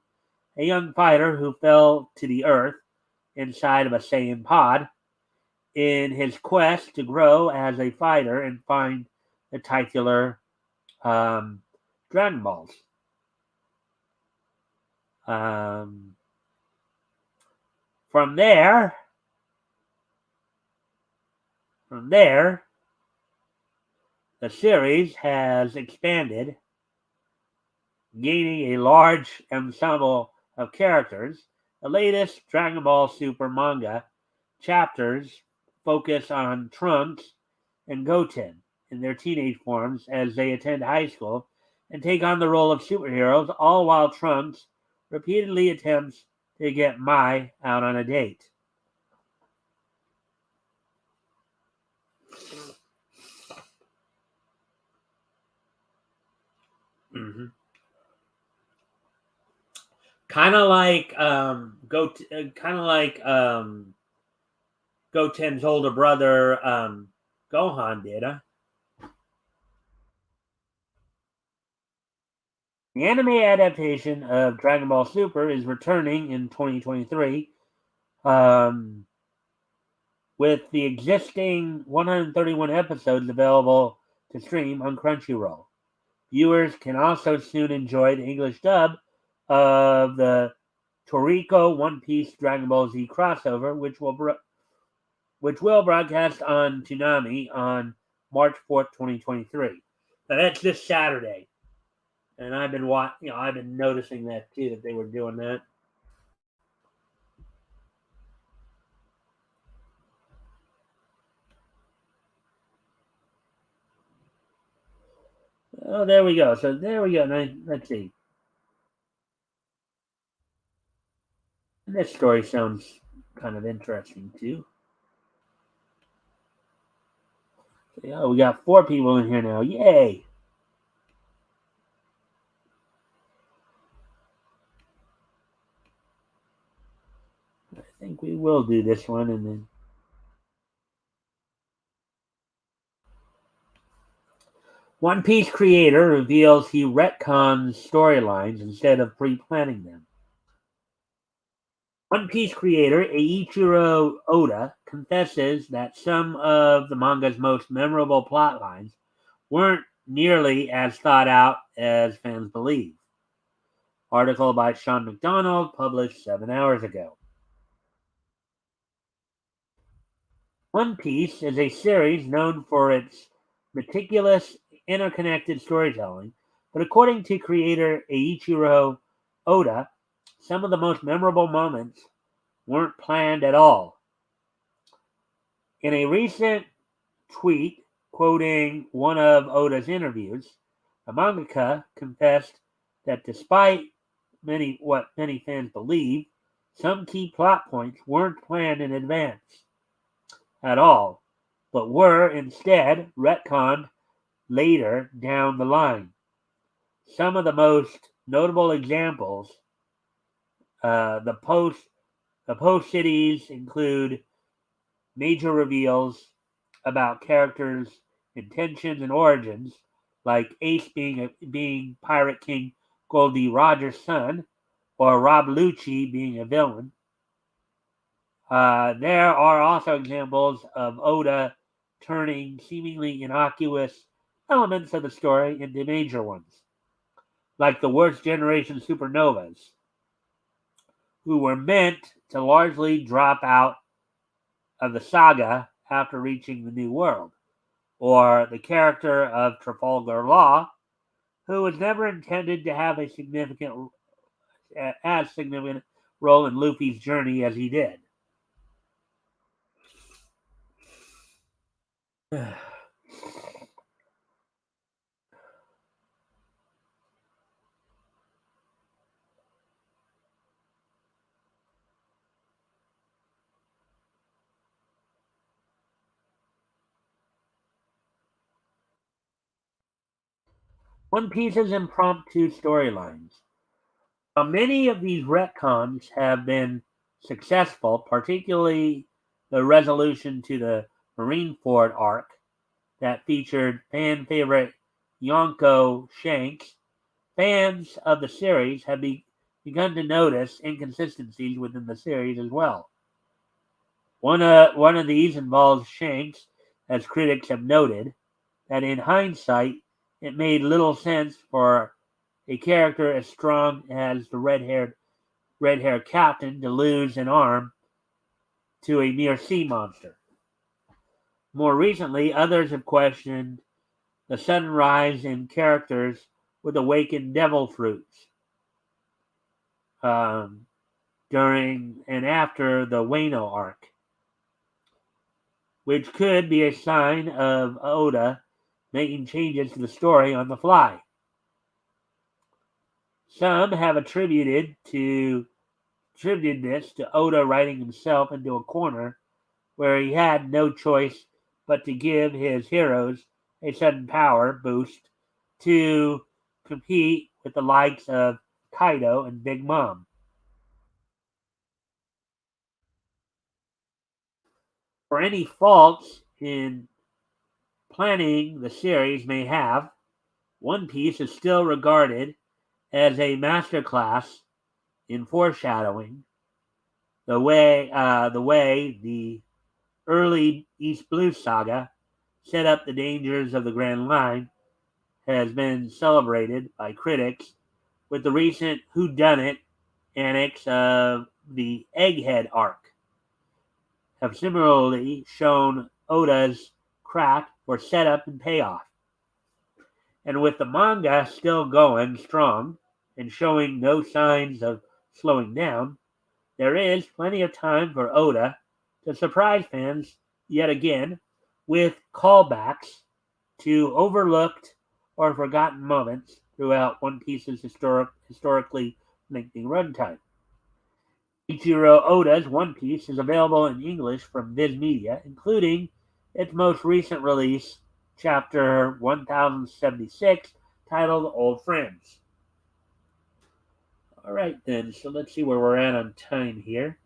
a young fighter who fell to the earth inside of a Saiyan pod in his quest to grow as a fighter and find the titular um, Dragon Balls. Um, from there, from there, the series has expanded, gaining a large ensemble of characters. The latest Dragon Ball Super manga chapters focus on Trunks and Goten in their teenage forms as they attend high school and take on the role of superheroes, all while Trunks repeatedly attempts to get Mai out on a date. Mm-hmm. Kind of like kind of like Goten's older brother Gohan did. Huh? The anime adaptation of Dragon Ball Super is returning in 2023 um, with the existing 131 episodes available to stream on Crunchyroll. Viewers can also soon enjoy the English dub of the Toriko One Piece Dragon Ball Z crossover, which will broadcast on Toonami on March 4th, 2023. Now that's this Saturday, and I've been noticing that too, that they were doing that. Oh, there we go. So there we go. Now, let's see. And this story sounds kind of interesting too. So, yeah, we got 4 people in here now. Yay! I think we will do this one, and then One Piece creator reveals he retcons storylines instead of pre-planning them. One Piece creator Eiichiro Oda confesses that some of the manga's most memorable plot lines weren't nearly as thought out as fans believe. Article by Sean McDonald, published 7 hours ago. One Piece is a series known for its meticulous, interconnected storytelling, but according to creator Eiichiro Oda, some of the most memorable moments weren't planned at all. In a recent tweet quoting one of Oda's interviews, the mangaka confessed that despite what many fans believe, some key plot points weren't planned in advance at all, but were instead retconned later down the line. Some of the most notable examples, the post cities include major reveals about characters' intentions and origins, like Ace being Pirate King Goldie Roger's son, or Rob Lucci being a villain. There are also examples of Oda turning seemingly innocuous elements of the story into major ones, like the worst generation supernovas, who were meant to largely drop out of the saga after reaching the New World, or the character of Trafalgar Law, who was never intended to have as significant role in Luffy's journey as he did. One Piece's impromptu storylines. Many of these retcons have been successful, particularly the resolution to the Marineford arc that featured fan favorite Yonko Shanks. Fans of the series have begun to notice inconsistencies within the series as well. One of these involves Shanks, as critics have noted, that in hindsight it made little sense for a character as strong as the red-haired captain to lose an arm to a mere sea monster. More recently, others have questioned the sudden rise in characters with awakened devil fruits um, during and after the Wano arc, which could be a sign of Oda making changes to the story on the fly. Some have attributed this to Oda writing himself into a corner where he had no choice but to give his heroes a sudden power boost to compete with the likes of Kaido and Big Mom. For any faults in planning the series may have, One Piece is still regarded as a masterclass in foreshadowing. The way the early East Blue saga set up the dangers of the Grand Line has been celebrated by critics, with the recent whodunit annex of the Egghead arc have similarly shown Oda's crack for setup and payoff. And with the manga still going strong and showing no signs of slowing down, there is plenty of time for Oda to surprise fans yet again with callbacks to overlooked or forgotten moments throughout One Piece's historically lengthy runtime. Ichiro Oda's One Piece is available in English from Viz Media, including its most recent release, Chapter 1076, titled Old Friends. All right, then, so let's see where we're at on time here.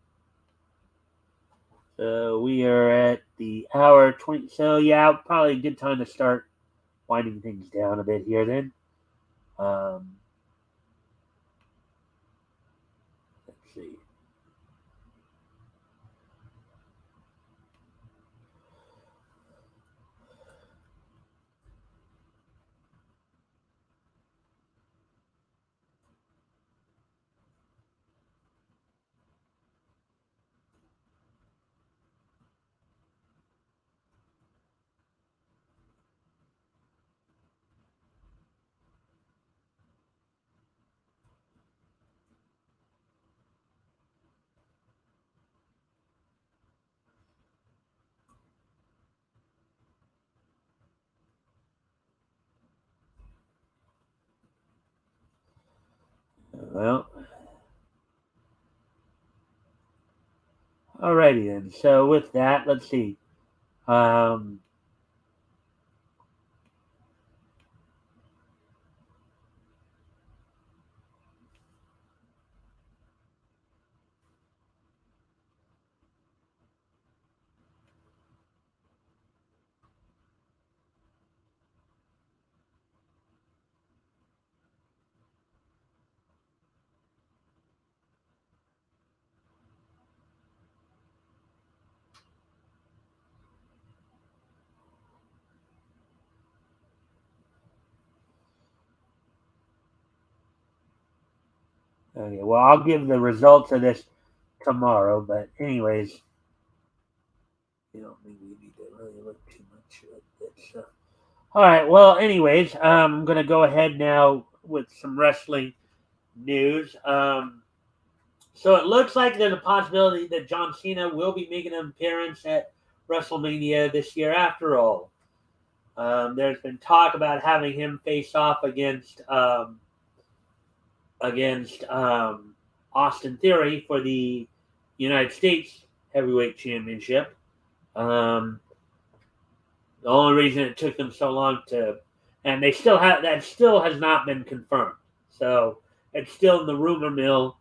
So we are at the hour 20. So, yeah, probably a good time to start winding things down a bit here then. Um, let's see. Well, alrighty then. So with that, let's see. Um, okay, well, I'll give the results of this tomorrow, but anyways, you don't think we need to really look too much at this. All right, well, anyways, I'm going to go ahead now with some wrestling news. So it looks like there's a possibility that John Cena will be making an appearance at WrestleMania this year after all. There's been talk about having him face off against Austin Theory for the United States Heavyweight Championship. Um, the only reason it took them so long and they still have that still has not been confirmed. So it's still in the rumor mill,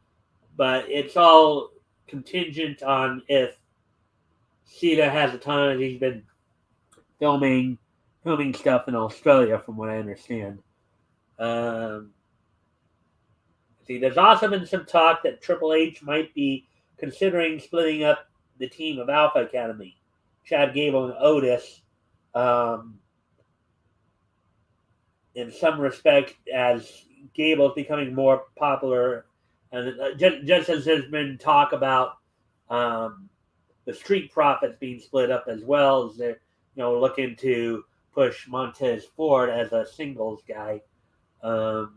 but it's all contingent on if Cena has the time. He's been filming stuff in Australia, from what I understand. There's also been some talk that Triple H might be considering splitting up the team of Alpha Academy, Chad Gable and Otis. In some respect, as Gable is becoming more popular, and just as there's been talk about the Street Profits being split up as well, as they're looking to push Montez Ford as a singles guy. But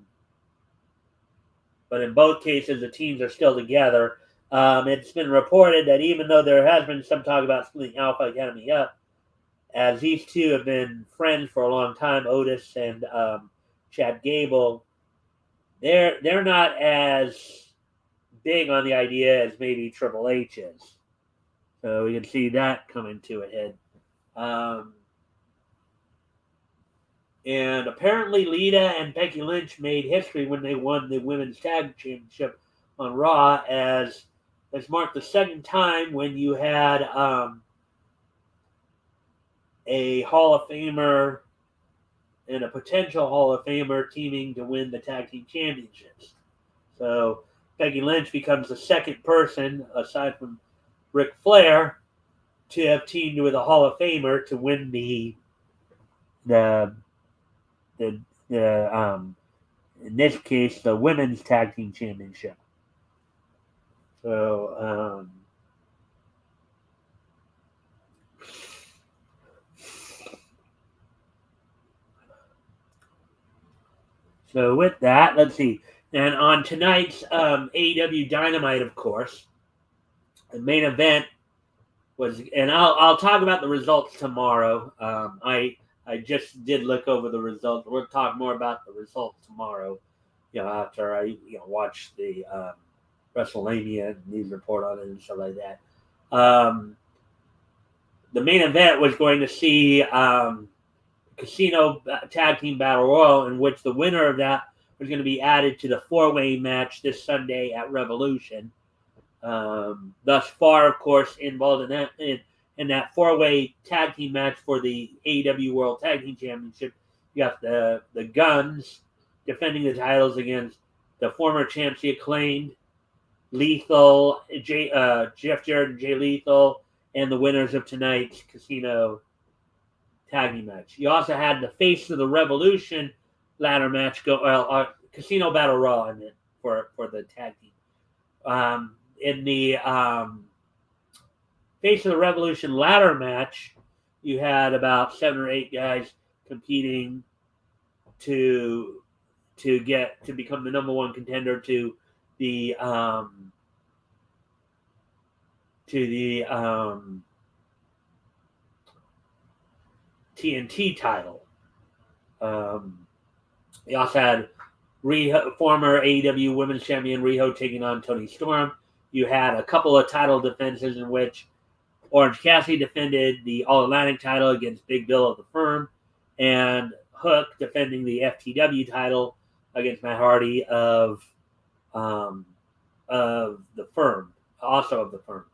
in both cases, the teams are still together. It's been reported that even though there has been some talk about splitting Alpha Academy up, as these two have been friends for a long time, Otis and Chad Gable, they're not as big on the idea as maybe Triple H is. So we can see that coming to a head. And apparently Lita and Becky Lynch made history when they won the Women's Tag Championship on Raw, as this marked the second time when you had a Hall of Famer and a potential Hall of Famer teaming to win the Tag Team Championships. So Becky Lynch becomes the second person, aside from Ric Flair, to have teamed with a Hall of Famer to win the in this case, the Women's Tag Team Championship. So, with that, let's see. And on tonight's AEW Dynamite, of course, the main event was, and I'll talk about the results tomorrow. I just did look over the results. We'll talk more about the results tomorrow, after I watch the WrestleMania news report on it and stuff like that. The main event was going to see Casino Tag Team Battle Royal, in which the winner of that was going to be added to the four-way match this Sunday at Revolution. Thus far, of course, involved in that four-way tag team match for the AEW World Tag Team Championship, you got the Guns defending the titles against the former champs, The Acclaimed, Lethal, Jeff Jarrett and Jay Lethal, and the winners of tonight's Casino Tag Team match. You also had the Face of the Revolution ladder match Casino Battle Royal in it for the tag team. In the Face of the Revolution ladder match, you had about 7 or 8 guys competing to become the number one contender to the TNT title. We also had former AEW Women's Champion Riho taking on Toni Storm. You had a couple of title defenses in which Orange Cassidy defended the All-Atlantic title against Big Bill of the Firm, and Hook defending the FTW title against Matt Hardy of the Firm, also of the Firm.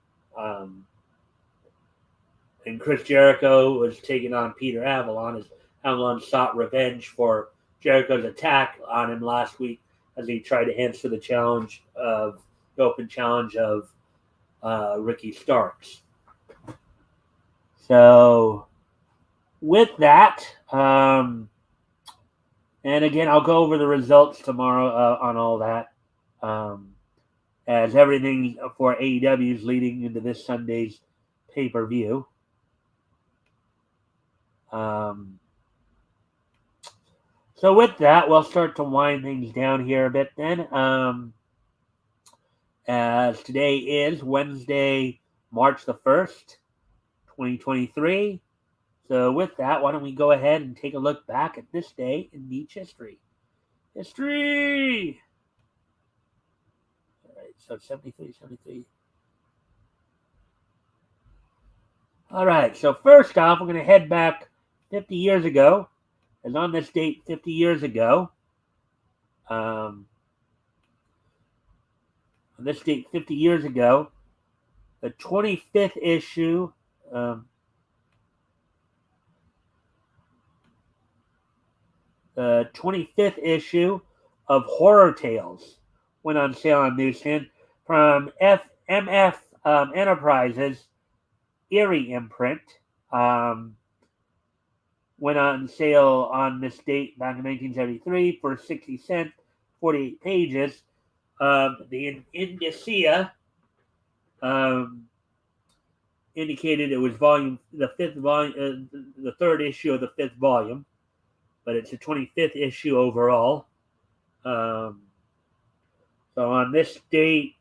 And Chris Jericho was taking on Peter Avalon, as Avalon sought revenge for Jericho's attack on him last week as he tried to answer the open challenge of Ricky Starks. So, with that, and again, I'll go over the results tomorrow on all that, as everything for AEW is leading into this Sunday's pay-per-view. So with that, we'll start to wind things down here a bit then. As today is Wednesday, March the 1st, 2023. So with that, why don't we go ahead and take a look back at this day in Beach history. History! All right, so 73. All right, so first off, we're going to head back 50 years ago. And on this date, 50 years ago, this date 50 years ago, the 25th issue. The 25th issue of Horror Tales went on sale on newsstand from FMF Enterprises Erie imprint. Went on sale on this date back in 1973 for 60 cents, 48 pages. The indicia indicated it was the third issue of the fifth volume, but it's the 25th issue overall. So on this date,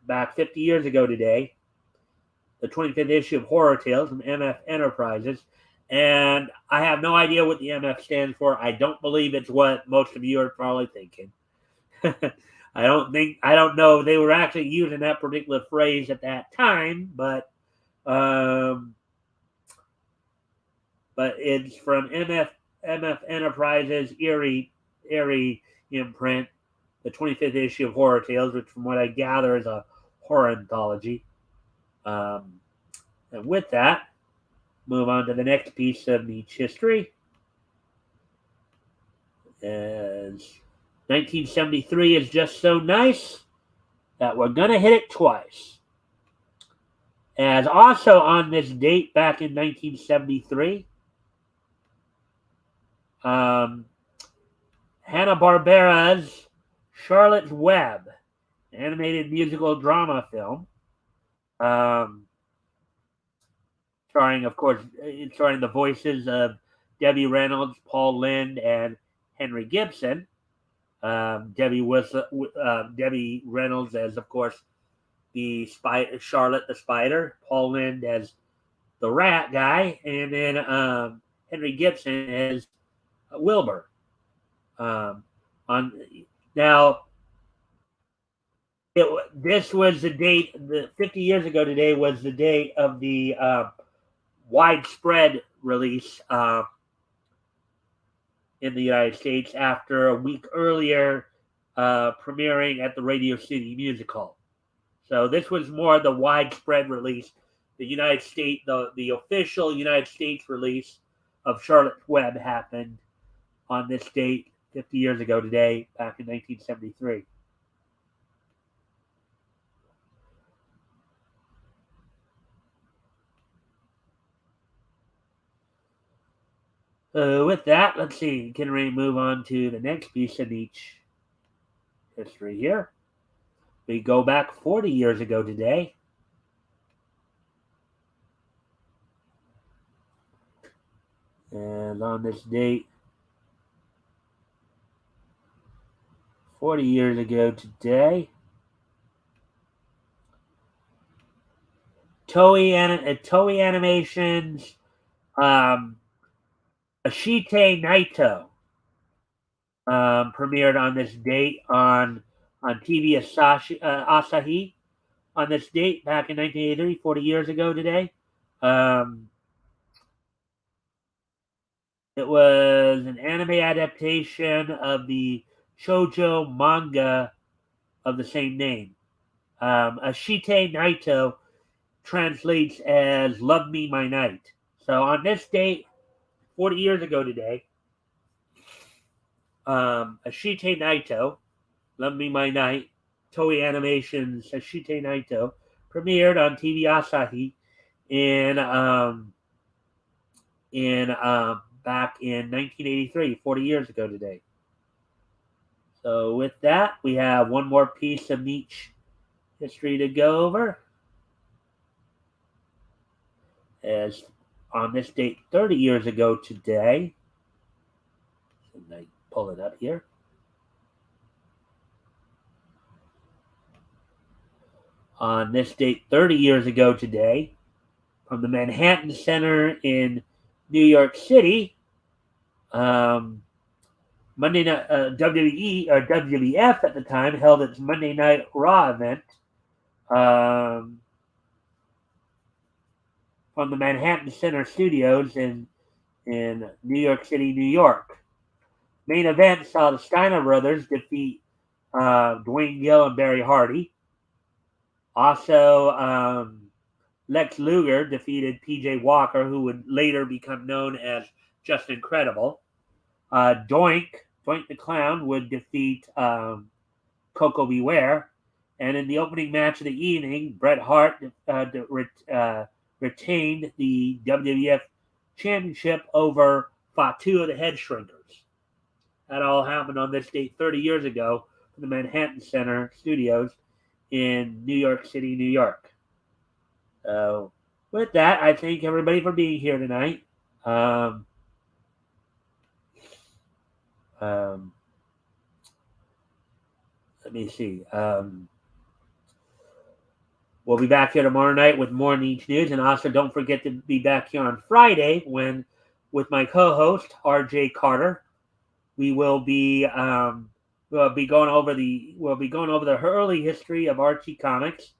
back 50 years ago today, the 25th issue of Horror Tales from MF Enterprises, and I have no idea what the MF stands for. I don't believe it's what most of you are probably thinking. I don't know. They were actually using that particular phrase at that time, but it's from MF Enterprises Erie imprint, the 25th issue of Horror Tales, which from what I gather is a horror anthology. And with that, move on to the next piece of niche history. As 1973 is just so nice that we're going to hit it twice. As also on this date back in 1973, Hanna-Barbara's Charlotte's Web, animated musical drama film, starring the voices of Debbie Reynolds, Paul Lynde, and Henry Gibson. Debbie Reynolds as, of course, Charlotte the Spider, Paul Lynde as the rat guy, and then Henry Gibson as Wilbur. This was the date. 50 years ago today was the date of the widespread release in the United States after a week earlier premiering at the Radio City Music Hall. So this was more the widespread release. The United States, the official United States release of Charlotte's Web happened on this date 50 years ago today, back in 1973. With that, let's see. Can we move on to the next piece of each history here? We go back 40 years ago today. And on this date, 40 years ago today, Toei Animations, Ashite Naito premiered on this date on TV Asahi on this date back in 1983, 40 years ago today. It was an anime adaptation of the shoujo manga of the same name. Ashite Naito translates as Love Me My Night. So on this date, 40 years ago today, Ashite Naito, Love Me My Night, Toei Animations Ashite Naito, premiered on TV Asahi back in 1983, 40 years ago today. So with that, we have one more piece of niche history to go over. As on this date 30 years ago today, and I pull it up here. On this date 30 years ago today, from the Manhattan Center in New York City, Monday Night WWE or WWF at the time held its Monday Night Raw event from the Manhattan Center Studios in New York City, New York. Main event saw the Steiner brothers defeat Dwayne Gill and Barry Hardy. Also, Lex Luger defeated PJ Walker, who would later become known as Just Incredible. Doink the Clown would defeat Coco Beware. And in the opening match of the evening, Bret Hart retained the WWF Championship over Fatu the Head Shrinkers. That all happened on this date 30 years ago in the Manhattan Center Studios in New York City, New York. So, with that, I thank everybody for being here tonight. Let me see. We'll be back here tomorrow night with more Needs News, and also don't forget to be back here on Friday with my co-host RJ Carter. We'll be going over the early history of Archie Comics,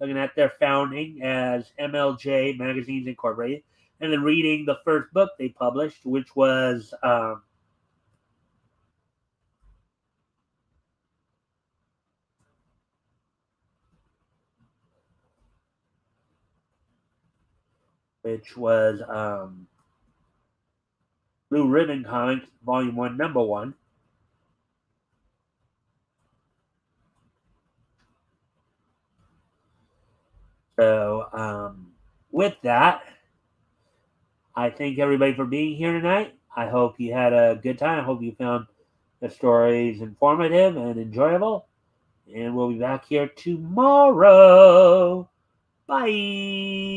looking at their founding as MLJ Magazines Incorporated, and then reading the first book they published, which was Blue Ribbon Comics, Volume 1, Number 1. So, with that, I thank everybody for being here tonight. I hope you had a good time. I hope you found the stories informative and enjoyable. And we'll be back here tomorrow. Bye.